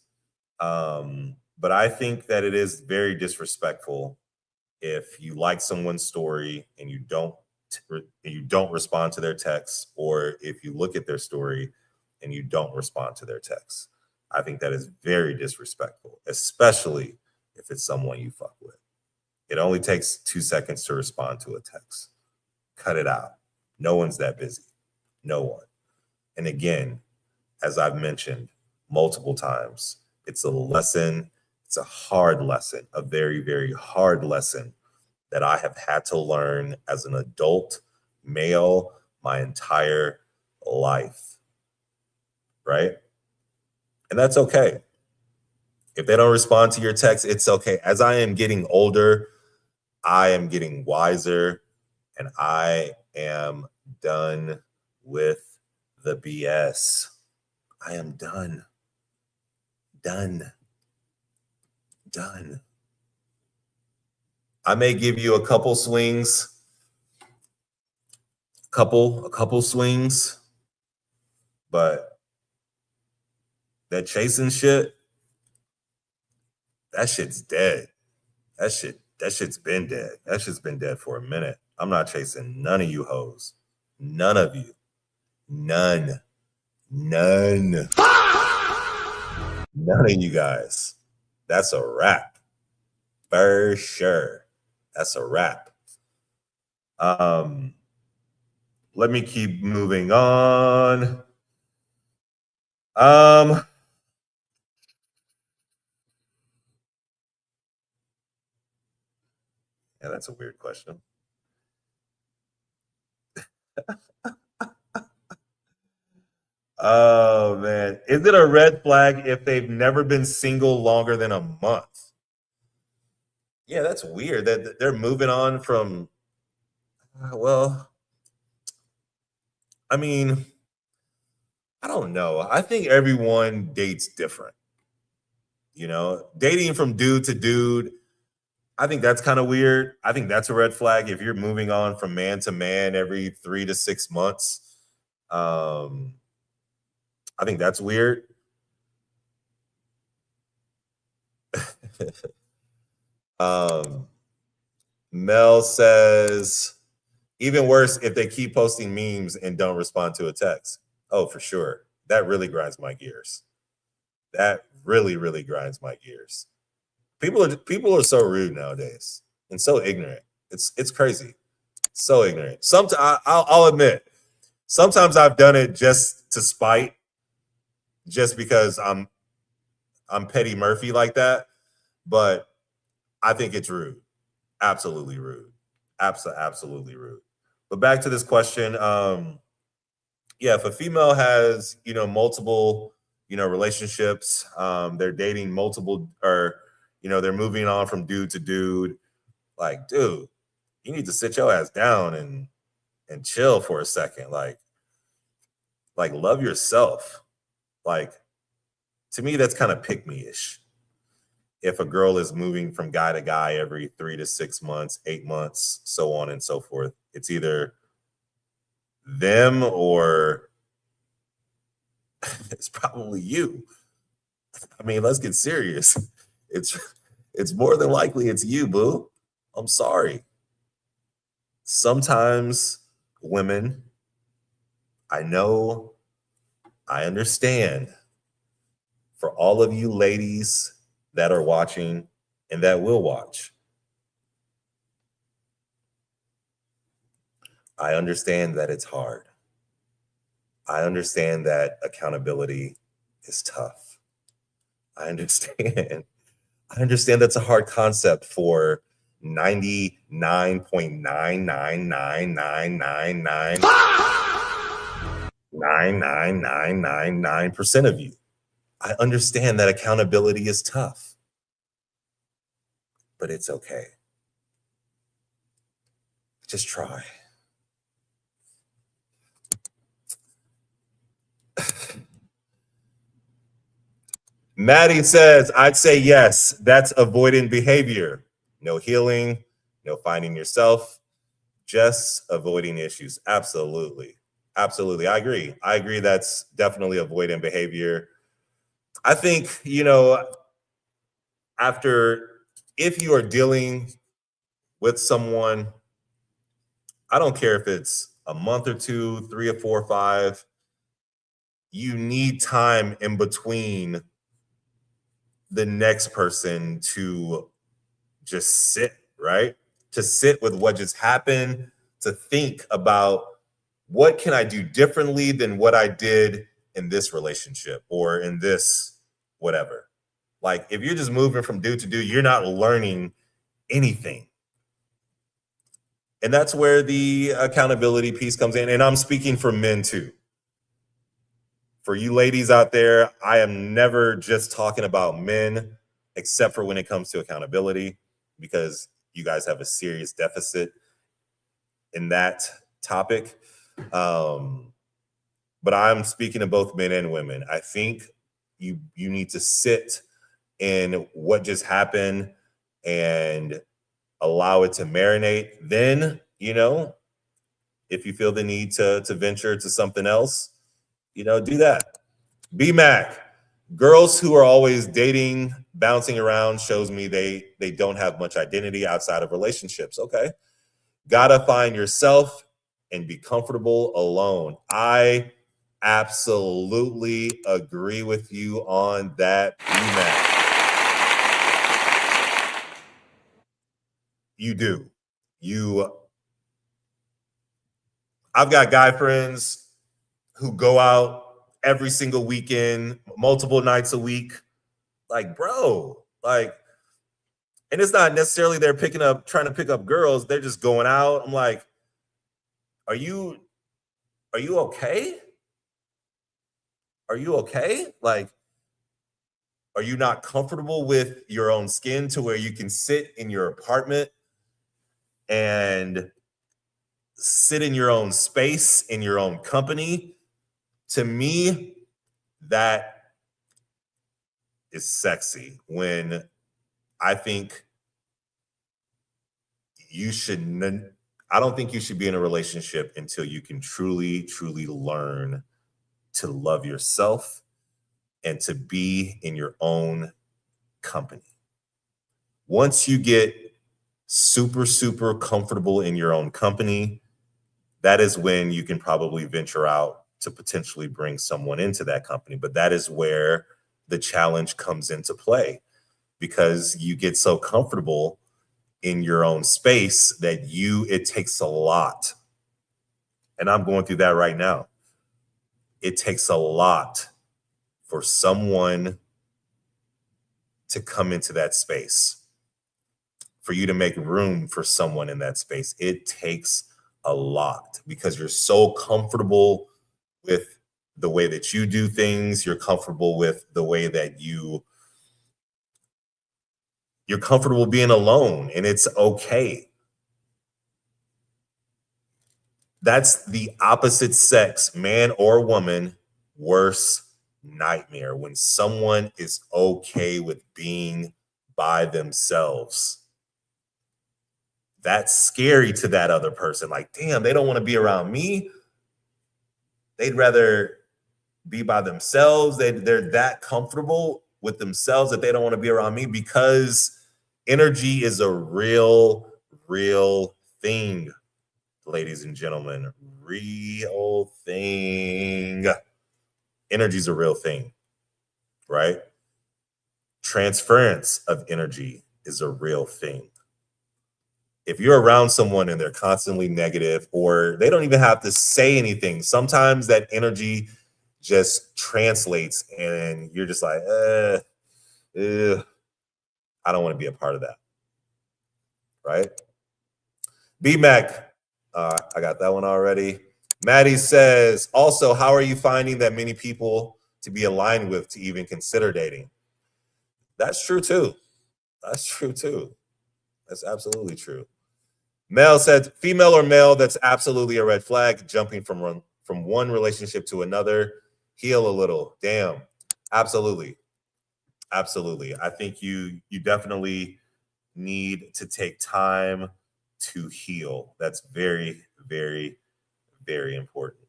But I think that it is very disrespectful if you like someone's story and you don't respond to their text, or if you look at their story and you don't respond to their text. I think that is very disrespectful, especially if it's someone you fuck with. It only takes 2 seconds to respond to a text. Cut it out. No one's that busy. No one. And again, as I've mentioned multiple times, it's a lesson. It's a hard lesson, a very, very hard lesson that I have had to learn as an adult male my entire life. Right? And that's okay. If they don't respond to your text, it's okay. As I am getting older, I am getting wiser, and I am done with the BS. I am done. Done. I may give you a couple swings, a couple swings, but that chasing shit, that shit's dead. That shit's been dead. That shit's been dead for a minute. I'm not chasing none of you hoes. None of you. None. None. None of you guys. That's a wrap. For sure. That's a wrap. Let me keep moving on. Yeah, that's a weird question. Oh man, is it a red flag if they've never been single longer than a month? Yeah, that's weird that they're moving on from. Well, I mean, I don't know. I think everyone dates different. You know, dating from dude to dude, I think that's kind of weird. I think that's a red flag if you're moving on from man to man every 3 to 6 months. I think that's weird. Mel says, even worse if they keep posting memes and don't respond to a text. Oh, for sure. That really grinds my gears. That really, really grinds my gears. People are so rude nowadays and so ignorant. It's crazy. So ignorant. Sometimes I'll admit, sometimes I've done it just to spite, just because I'm Petty Murphy like that. But I think it's rude. Absolutely rude. Absolutely rude. But back to this question. Yeah, if a female has, multiple, relationships, they're dating multiple, or, they're moving on from dude to dude, like, dude, you need to sit your ass down and chill for a second. Like love yourself. Like, to me, that's kind of pick me-ish. If a girl is moving from guy to guy every 3 to 6 months, 8 months, so on and so forth, it's either them or it's probably you. I mean, let's get serious. It's more than likely it's you, boo. I'm sorry. Sometimes women, I know, I understand. For all of you ladies that are watching and that will watch, I understand that it's hard. I understand that accountability is tough. I understand. I understand that's a hard concept for 99.99999999999% of you. I understand that accountability is tough, but it's okay. Just try. Maddie says, I'd say yes. That's avoidant behavior. No healing, no finding yourself, just avoiding issues. Absolutely. Absolutely. I agree. That's definitely avoidant behavior. I think, if you are dealing with someone, I don't care if it's a month or two, 3 or 4 or 5, you need time in between the next person to just sit, right? To sit with what just happened, to think about what can I do differently than what I did in this relationship or in this whatever. Like, if you're just moving from dude to dude, you're not learning anything. And that's where the accountability piece comes in. And I'm speaking for men too. For you ladies out there, I am never just talking about men, except for when it comes to accountability, because you guys have a serious deficit in that topic. But I'm speaking to both men and women. I think you need to sit in what just happened and allow it to marinate. Then, if you feel the need to venture to something else, do that. BMAC, girls who are always dating bouncing around shows me they don't have much identity outside of relationships. Okay. Gotta find yourself and be comfortable alone. I absolutely agree with you on that, BMAC. You do. I've got guy friends who go out every single weekend, multiple nights a week. Like, bro, like, and it's not necessarily they're trying to pick up girls. They're just going out. I'm like, are you okay? Are you okay? Like, are you not comfortable with your own skin to where you can sit in your apartment and sit in your own space, in your own company? To me, that is sexy. When I think I don't think you should be in a relationship until you can truly, truly learn to love yourself and to be in your own company. Once you get super, super comfortable in your own company, that is when you can probably venture out to potentially bring someone into that company. But that is where the challenge comes into play, because you get so comfortable in your own space that it takes a lot. And I'm going through that right now. It takes a lot for someone to come into that space, for you to make room for someone in that space. It takes a lot because you're so comfortable with the way that you do things. You're comfortable with the way that you're comfortable being alone, and it's okay. That's the opposite sex, man or woman, worst nightmare, when someone is okay with being by themselves. That's scary to that other person. Like, damn, they don't want to be around me. They'd rather be by themselves. They're that comfortable with themselves that they don't want to be around me, because energy is a real, real thing, ladies and gentlemen. Real thing. Energy is a real thing, right? Transference of energy is a real thing. If you're around someone and they're constantly negative, or they don't even have to say anything, sometimes that energy just translates and you're just like, I don't want to be a part of that. Right? BMAC, I got that one already. Maddie says, also, how are you finding that many people to be aligned with to even consider dating? That's true too. That's true too. That's absolutely true. Mel said, female or male, that's absolutely a red flag. Jumping from one relationship to another. Heal a little. Damn. Absolutely. Absolutely. I think you definitely need to take time to heal. That's very, very, very important.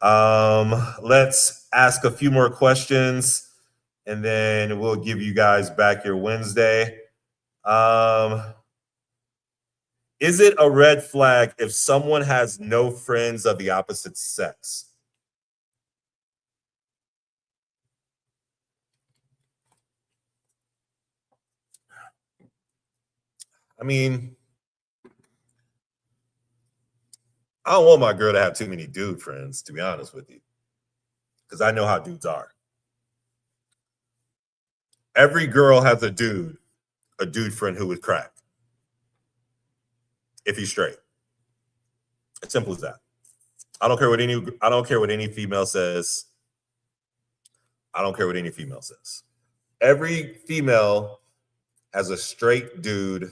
Let's ask a few more questions, and then we'll give you guys back your Wednesday. Is it a red flag if someone has no friends of the opposite sex? I mean, I don't want my girl to have too many dude friends, to be honest with you, because I know how dudes are. Every girl has a dude friend who would crack if he's straight. As simple as that. I don't care what any female says. I don't care what any female says. Every female has a straight dude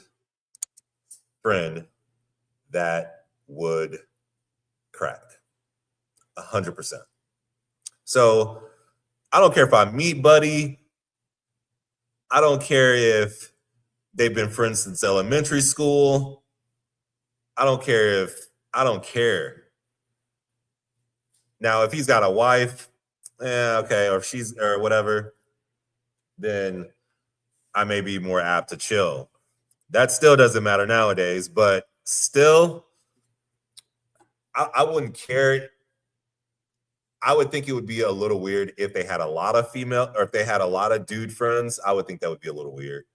friend that would crack 100%. So I don't care if I meet Buddy. I don't care if they've been friends since elementary school. I don't care. Now, if he's got a wife, okay, or she's or whatever, then I may be more apt to chill. That still doesn't matter nowadays, but still, I wouldn't care. I would think it would be a little weird if they had a lot of female or if they had a lot of dude friends. I would think that would be a little weird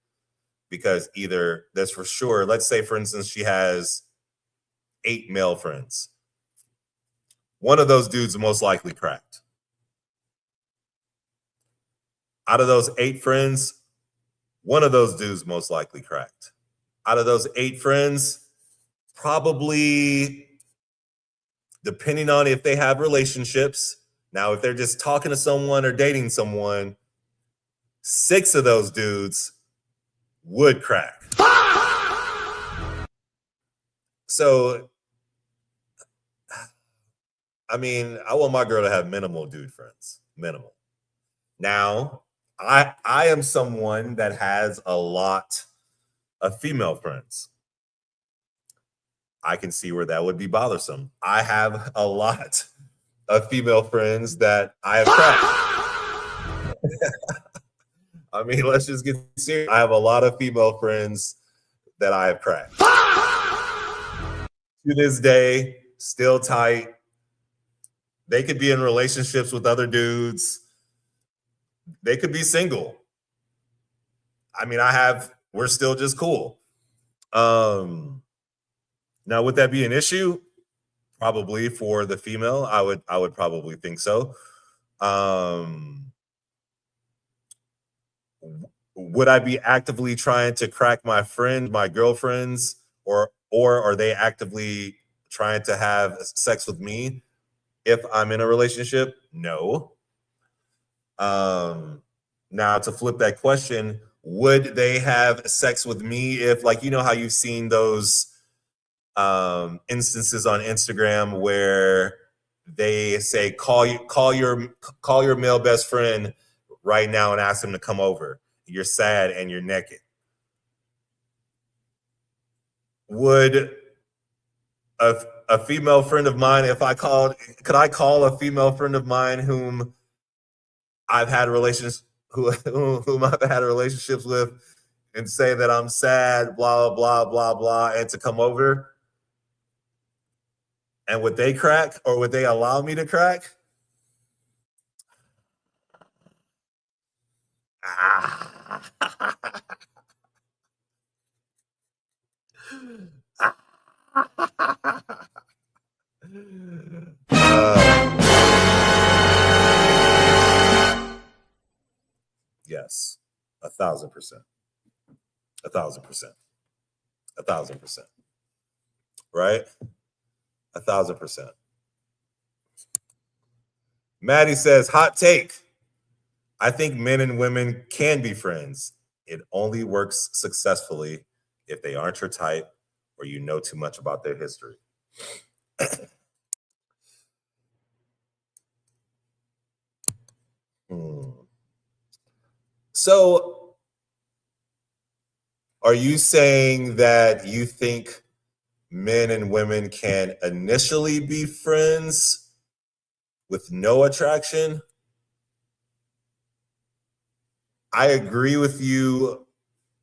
because either there's for sure, let's say, for instance, she has 8 male friends. One of those dudes most likely cracked. Out of those 8 friends, one of those dudes most likely cracked. Out of those 8 friends, probably, depending on if they have relationships. Now, if they're just talking to someone or dating someone, 6 of those dudes would crack. So, I mean, I want my girl to have minimal dude friends. Minimal. Now, I am someone that has a lot of female friends. I can see where that would be bothersome. I have a lot of female friends that I have cracked. I mean, let's just get serious. I have a lot of female friends that I have cracked. To this day, still tight. They could be in relationships with other dudes. They could be single. I mean, we're still just cool. Now, would that be an issue? Probably for the female. I would probably think so. Would I be actively trying to crack my girlfriends, or are they actively trying to have sex with me if I'm in a relationship? No. Now to flip that question, would they have sex with me if, like, you know how you've seen those instances on Instagram where they say call your male best friend right now and ask him to come over. You're sad and you're naked. Would a female friend of mine, could I call a female friend of mine whom I've had relationships with and say that I'm sad, blah blah blah blah, and to come over? And would they crack, or would they allow me to crack? Yes, 1,000%, 1,000%, 1,000%, right? 1,000%. Maddie says, hot take. I think men and women can be friends. It only works successfully if they aren't your type or you know too much about their history. So, are you saying that you think men and women can initially be friends with no attraction? I agree with you.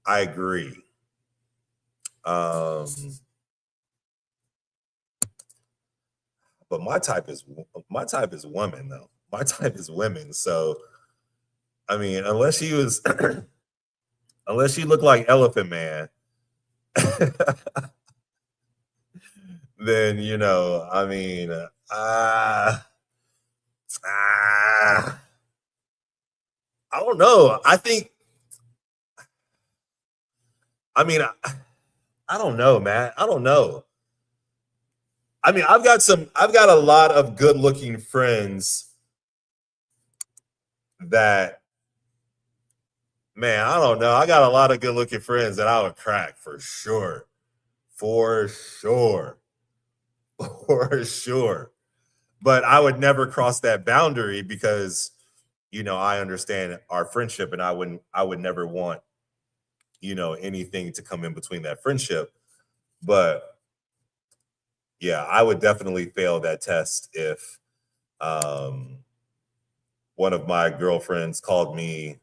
I agree. But my type is women, though. My type is women. So, I mean, unless she looked like Elephant Man, then, I mean, I don't know. I don't know, man. I don't know. I mean, I've got a lot of good looking friends that, man, I don't know. I got a lot of good looking friends that I would crack for sure. For sure. For sure. But I would never cross that boundary because, I understand our friendship, and I would never want, anything to come in between that friendship. But yeah, I would definitely fail that test if one of my girlfriends called me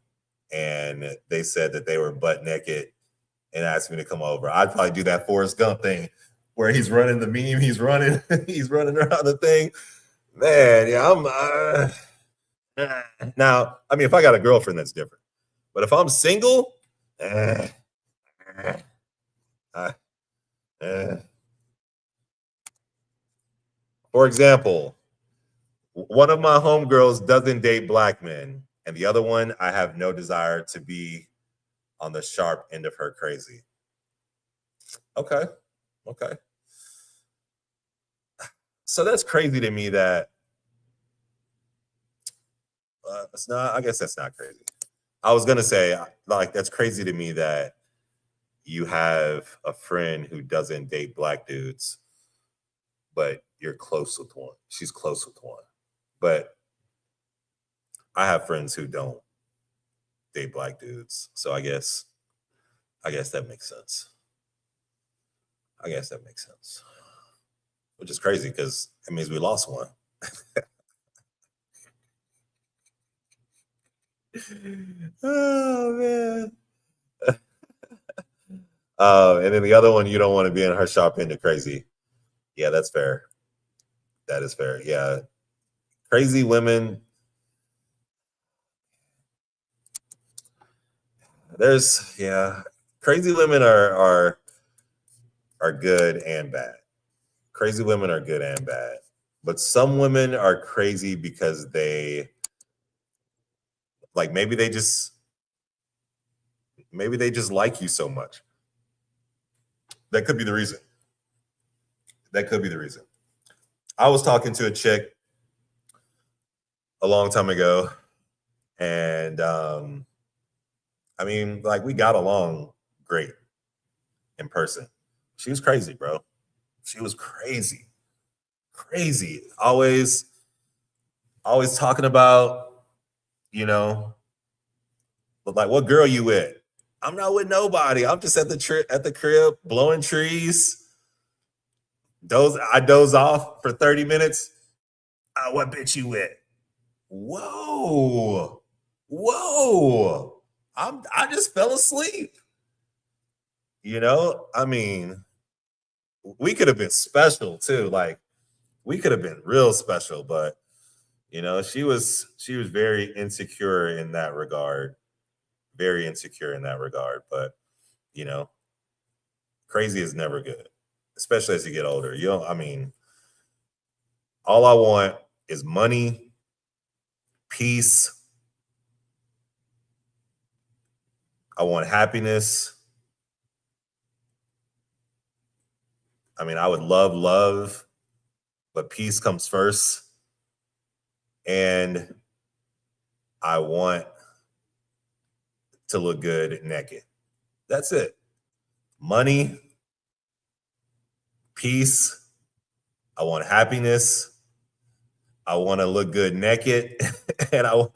and they said that they were butt naked and asked me to come over. I'd probably do that Forrest Gump thing where he's running the meme, he's running, he's running around the thing. Man, yeah, now, I mean, if I got a girlfriend, that's different. But if I'm single, uh, uh, uh. For example, one of my homegirls doesn't date black men, and the other one, I have no desire to be on the sharp end of her crazy. Okay. Okay. So that's crazy to me that it's not, I guess that's not crazy. I was going to say, like, that's crazy to me that you have a friend who doesn't date black dudes, but you're close with one. She's close with one. But I have friends who don't date black dudes. So I guess that makes sense. I guess that makes sense. Which is crazy because it means we lost one. Oh man. And then the other one, you don't want to be in her sharp end of crazy. Yeah, that's fair. That is fair. Yeah. Crazy women. Crazy women are good and bad. Crazy women are good and bad. But some women are crazy because they like maybe they just like you so much. That could be the reason. That could be the reason. I was talking to a chick a long time ago, and I mean, like we got along great in person. She was crazy, bro. She was crazy, crazy. Always talking about, you know, like what girl you with? I'm not with nobody. I'm just at the crib blowing trees. I doze off for 30 minutes. What bitch you with? Whoa, whoa! I just fell asleep. You know, I mean, we could have been special too. Like we could have been real special, but you know, she was very insecure in that regard. Very insecure in that regard. But you know, crazy is never good, especially as you get older. You know, I mean, all I want is money, peace. I want happiness. I mean, I would love love, but peace comes first. And I want to look good naked. That's it. Money, peace. I want happiness. I want to look good naked, and I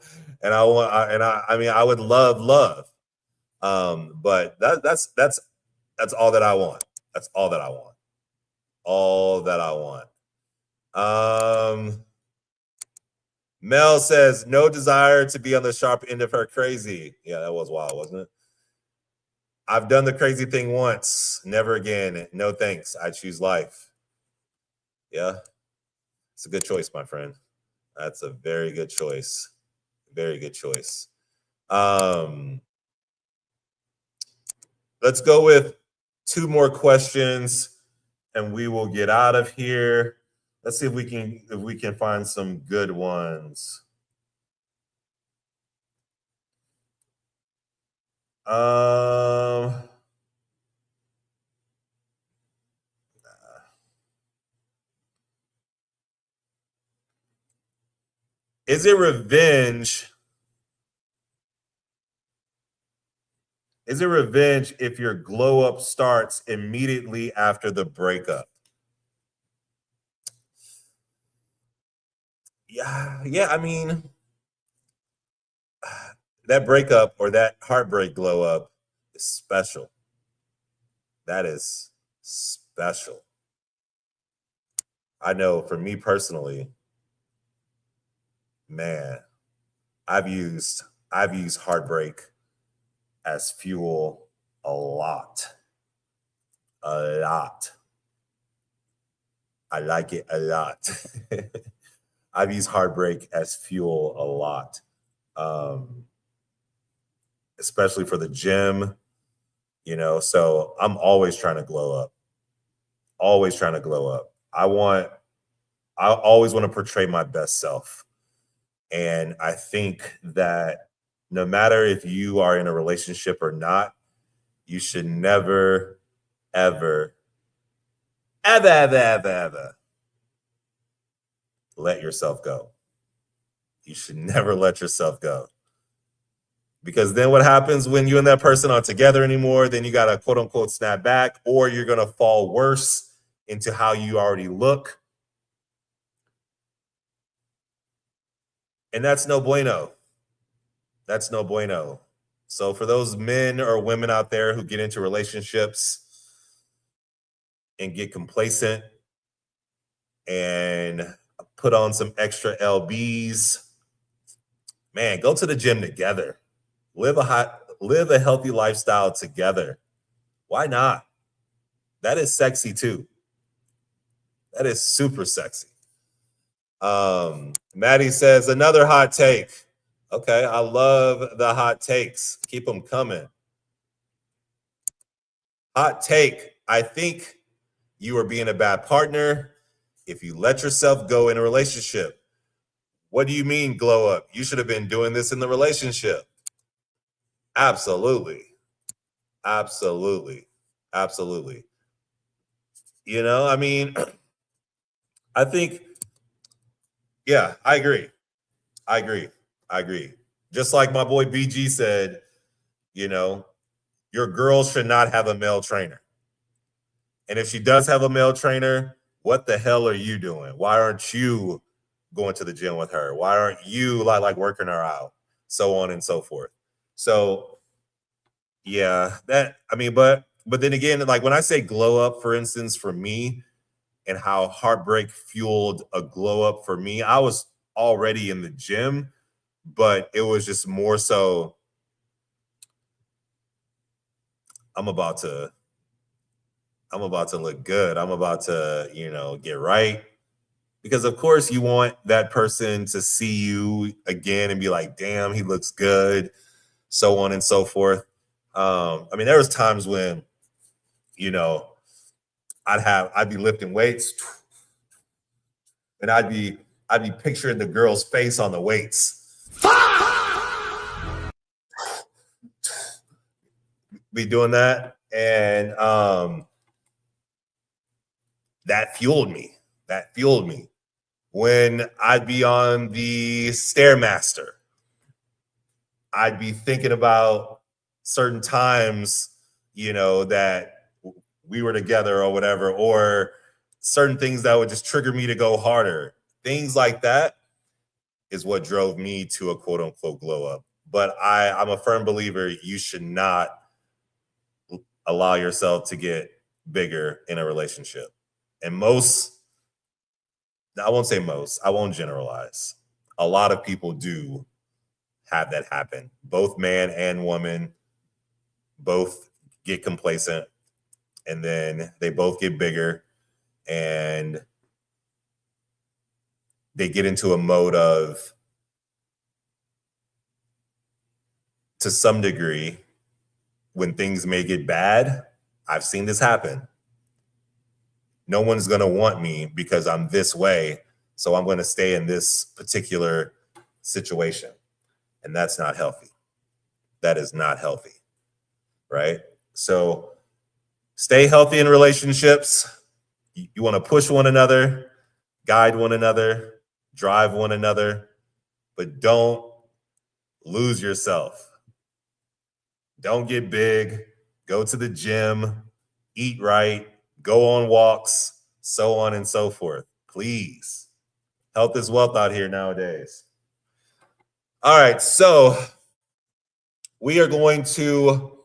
mean, I would love love. But that's all that I want. That's all that I want. All that I want. Mel says no desire to be on the sharp end of her crazy. Yeah, that was wild, wasn't it? I've done the crazy thing once. Never again. No thanks. I choose life. Yeah. It's a good choice, my friend. That's a very good choice. Very good choice. Let's go with two more questions and we will get out of here. Let's see if we can find some good ones. Is it revenge? Is it revenge if your glow up starts immediately after the breakup? Yeah. I mean, that breakup or that heartbreak glow up is special. That is special. I know for me personally, man, I've used heartbreak as fuel a lot. A lot. I like it a lot. I've used heartbreak as fuel a lot, especially for the gym, So I'm always trying to glow up, always trying to glow up. I always want to portray my best self. And I think that no matter if you are in a relationship or not, you should never, ever, ever let yourself go. You should never let yourself go. Because then what happens when you and that person aren't together anymore? Then you got to quote unquote snap back, or you're going to fall worse into how you already look. And that's no bueno. That's no bueno. So for those men or women out there who get into relationships and get complacent and put on some extra LBs, man, go to the gym together. Live a healthy lifestyle together. Why not? That is sexy too. That is super sexy. Maddie says another hot take. Okay, I love the hot takes. Keep them coming. Hot take. I think you are being a bad partner if you let yourself go in a relationship. What do you mean glow up? You should have been doing this in the relationship. Absolutely. Absolutely. Absolutely. I mean, I think, yeah, I agree. I agree. Just like my boy BG said, your girl should not have a male trainer. And if she does have a male trainer, what the hell are you doing? Why aren't you going to the gym with her? Why aren't you like working her out? So on and so forth. So yeah, but then again, like when I say glow up, for instance, for me, and how heartbreak fueled a glow up for me, I was already in the gym, but it was just more so I'm about to look good. I'm about to, get right. Because of course you want that person to see you again and be like, damn, he looks good, so on and so forth. There was times when, I'd be lifting weights and I'd be picturing the girl's face on the weights. Be doing that. And that fueled me. When I'd be on the Stairmaster, I'd be thinking about certain times, that we were together or whatever, or certain things that would just trigger me to go harder. Things like that is what drove me to a quote unquote glow up. But I'm a firm believer you should not allow yourself to get bigger in a relationship. And I won't say most, I won't generalize. A lot of people do have that happen. Both man and woman both get complacent, and then they both get bigger and they get into a mode of, to some degree, when things may get bad, I've seen this happen. No one's going to want me because I'm this way, so I'm going to stay in this particular situation. And that's not healthy. That is not healthy, right? So stay healthy in relationships. You want to push one another, guide one another, drive one another, but don't lose yourself. Don't get big. Go to the gym, eat right, go on walks, so on and so forth. Please. Health is wealth out here nowadays. All right, so we are going to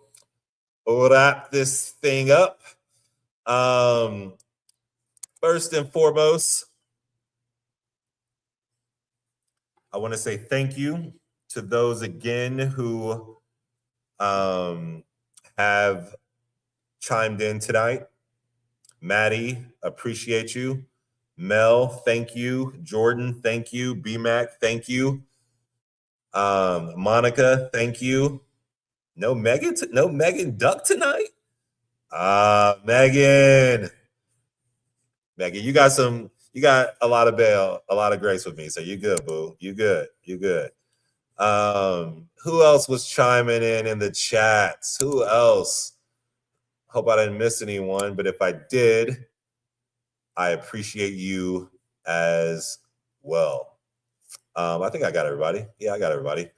wrap this thing up. First and foremost, I want to say thank you to those again who have chimed in tonight. Maddie, appreciate you. Mel, thank you. Jordan, thank you. BMAC, thank you. Monica, thank you. No Megan Duck tonight. Megan, you got a lot of bail, a lot of grace with me. So you good, boo. You good. Who else was chiming in the chats? Who else? Hope I didn't miss anyone, but if I did, I appreciate you as well. I think I got everybody. Yeah, I got everybody.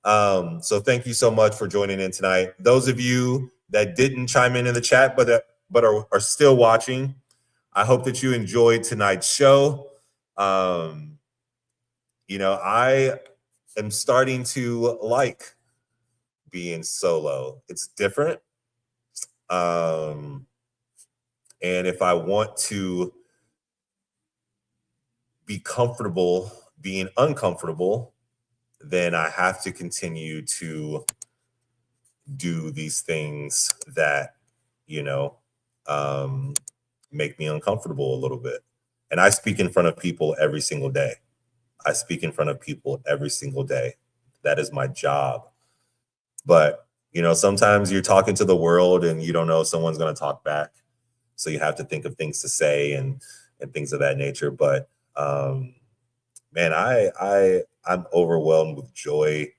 So thank you so much for joining in tonight. Those of you that didn't chime in the chat, but are still watching, I hope that you enjoyed tonight's show. I am starting to like being solo. It's different. And if I want to be comfortable being uncomfortable, then I have to continue to do these things that, make me uncomfortable a little bit. And I speak in front of people every single day. That is my job. But, sometimes you're talking to the world and you don't know if someone's going to talk back. So you have to think of things to say and things of that nature. But, man, I'm overwhelmed with joy.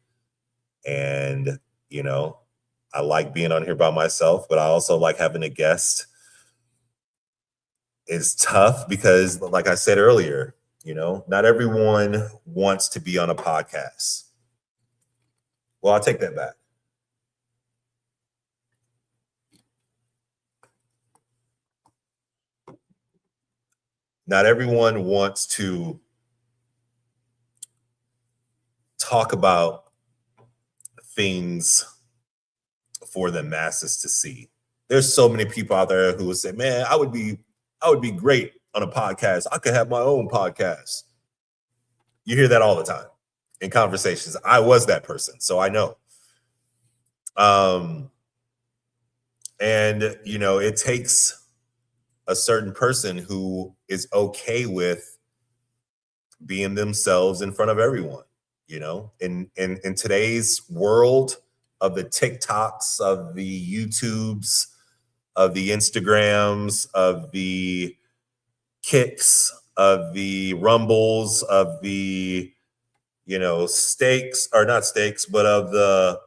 And, I like being on here by myself, but I also like having a guest. It's tough because, like I said earlier, not everyone wants to be on a podcast. Well, I'll take that back. Not everyone wants to talk about things for the masses to see. There's so many people out there who would say, man, I would be great on a podcast. I could have my own podcast. You hear that all the time in conversations. I was that person, so I know. And it takes a certain person who is okay with being themselves in front of everyone. In today's world of the TikToks, of the YouTubes, of the Instagrams, of the Kicks, of the Rumbles, of the steaks, or not steaks, but of the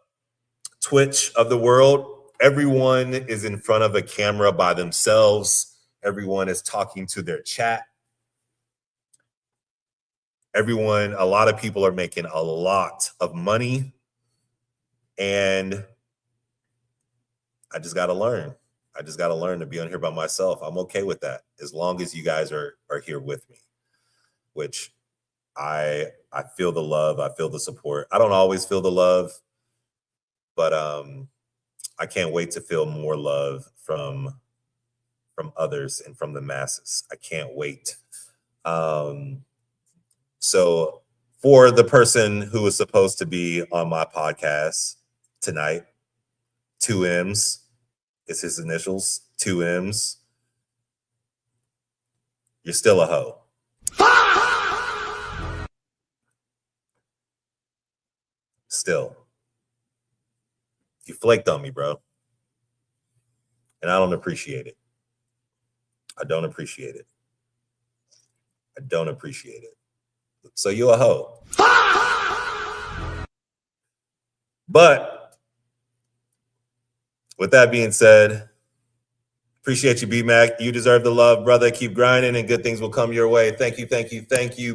Twitch of the world, everyone is in front of a camera by themselves. Everyone is talking to their chat. A lot of people are making a lot of money. And I just got to learn. To be on here by myself. I'm okay with that as long as you guys are here with me, which I feel the love. I feel the support. I don't always feel the love, but I can't wait to feel more love from others and from the masses. I can't wait. So for the person who is supposed to be on my podcast tonight, 2 M's, it's his initials, 2 M's. You're still a hoe. Still. You flaked on me, bro. And I don't appreciate it. So you're a hoe. But with that being said, appreciate you, B-Mac. You deserve the love, brother. Keep grinding and good things will come your way. Thank you,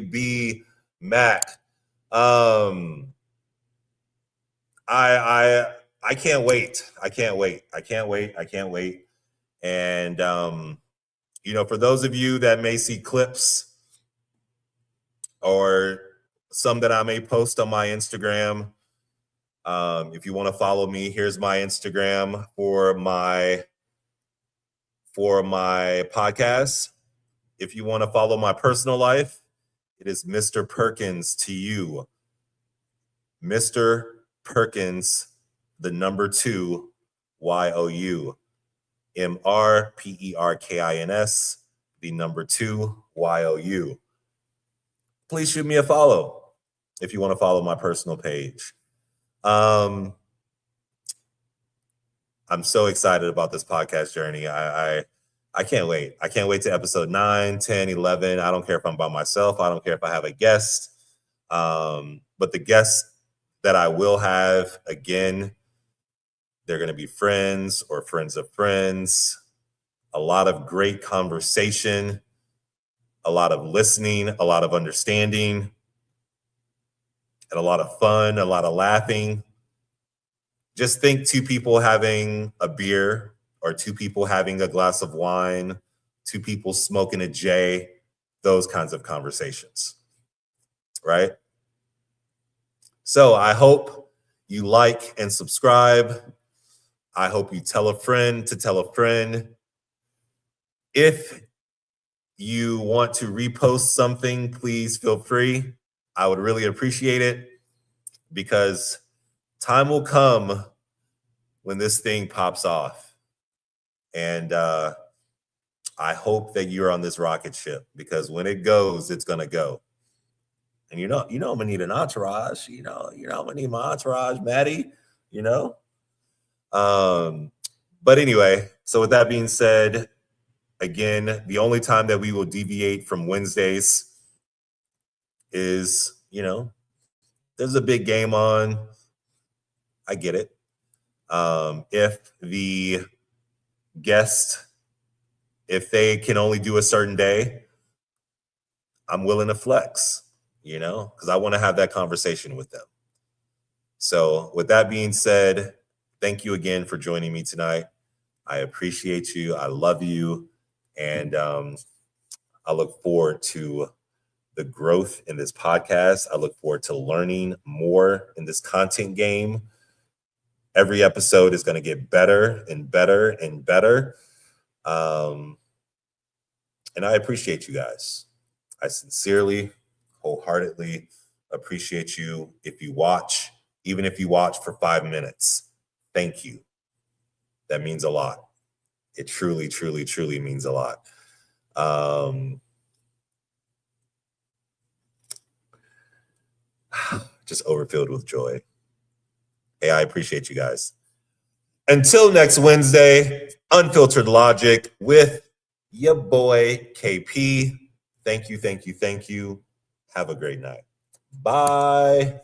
B-Mac. I can't wait. And, for those of you that may see clips or some that I may post on my Instagram, if you want to follow me, here's my Instagram for my podcast. If you want to follow my personal life, it is Mr. Perkins to you. Mr. Perkins the number 2, YOU. MRPERKINS, the number 2, YOU. Please shoot me a follow if you want to follow my personal page. I'm so excited about this podcast journey. I can't wait. I can't wait to episode 9, 10, 11. I don't care if I'm by myself. I don't care if I have a guest. But the guests that I will have, again, they're going to be friends or friends of friends. A lot of great conversation, a lot of listening, a lot of understanding, and a lot of fun, a lot of laughing. Just think 2 people having a beer, or 2 people having a glass of wine, 2 people smoking a J, those kinds of conversations, right? So I hope you like and subscribe. I hope you tell a friend to tell a friend. If you want to repost something, please feel free. I would really appreciate it, because time will come when this thing pops off. And I hope that you're on this rocket ship, because when it goes, it's going to go. And I'm gonna need an entourage. I'm gonna need my entourage, Maddie. But anyway, so with that being said, again, the only time that we will deviate from Wednesdays is, there's a big game on. I get it. If the guest, if they can only do a certain day, I'm willing to flex, because I want to have that conversation with them. So with that being said, thank you again for joining me tonight. I appreciate you. I love you. And I look forward to the growth in this podcast. I look forward to learning more in this content game. Every episode is going to get better and better and better. And I appreciate you guys. I sincerely, wholeheartedly appreciate you. If you watch, even if you watch for 5 minutes, thank you. That means a lot. It truly, truly, truly means a lot. Just overfilled with joy. Hey, I appreciate you guys. Until next Wednesday, Unfiltered Logic with your boy KP. Thank you, thank you, thank you. Have a great night. Bye.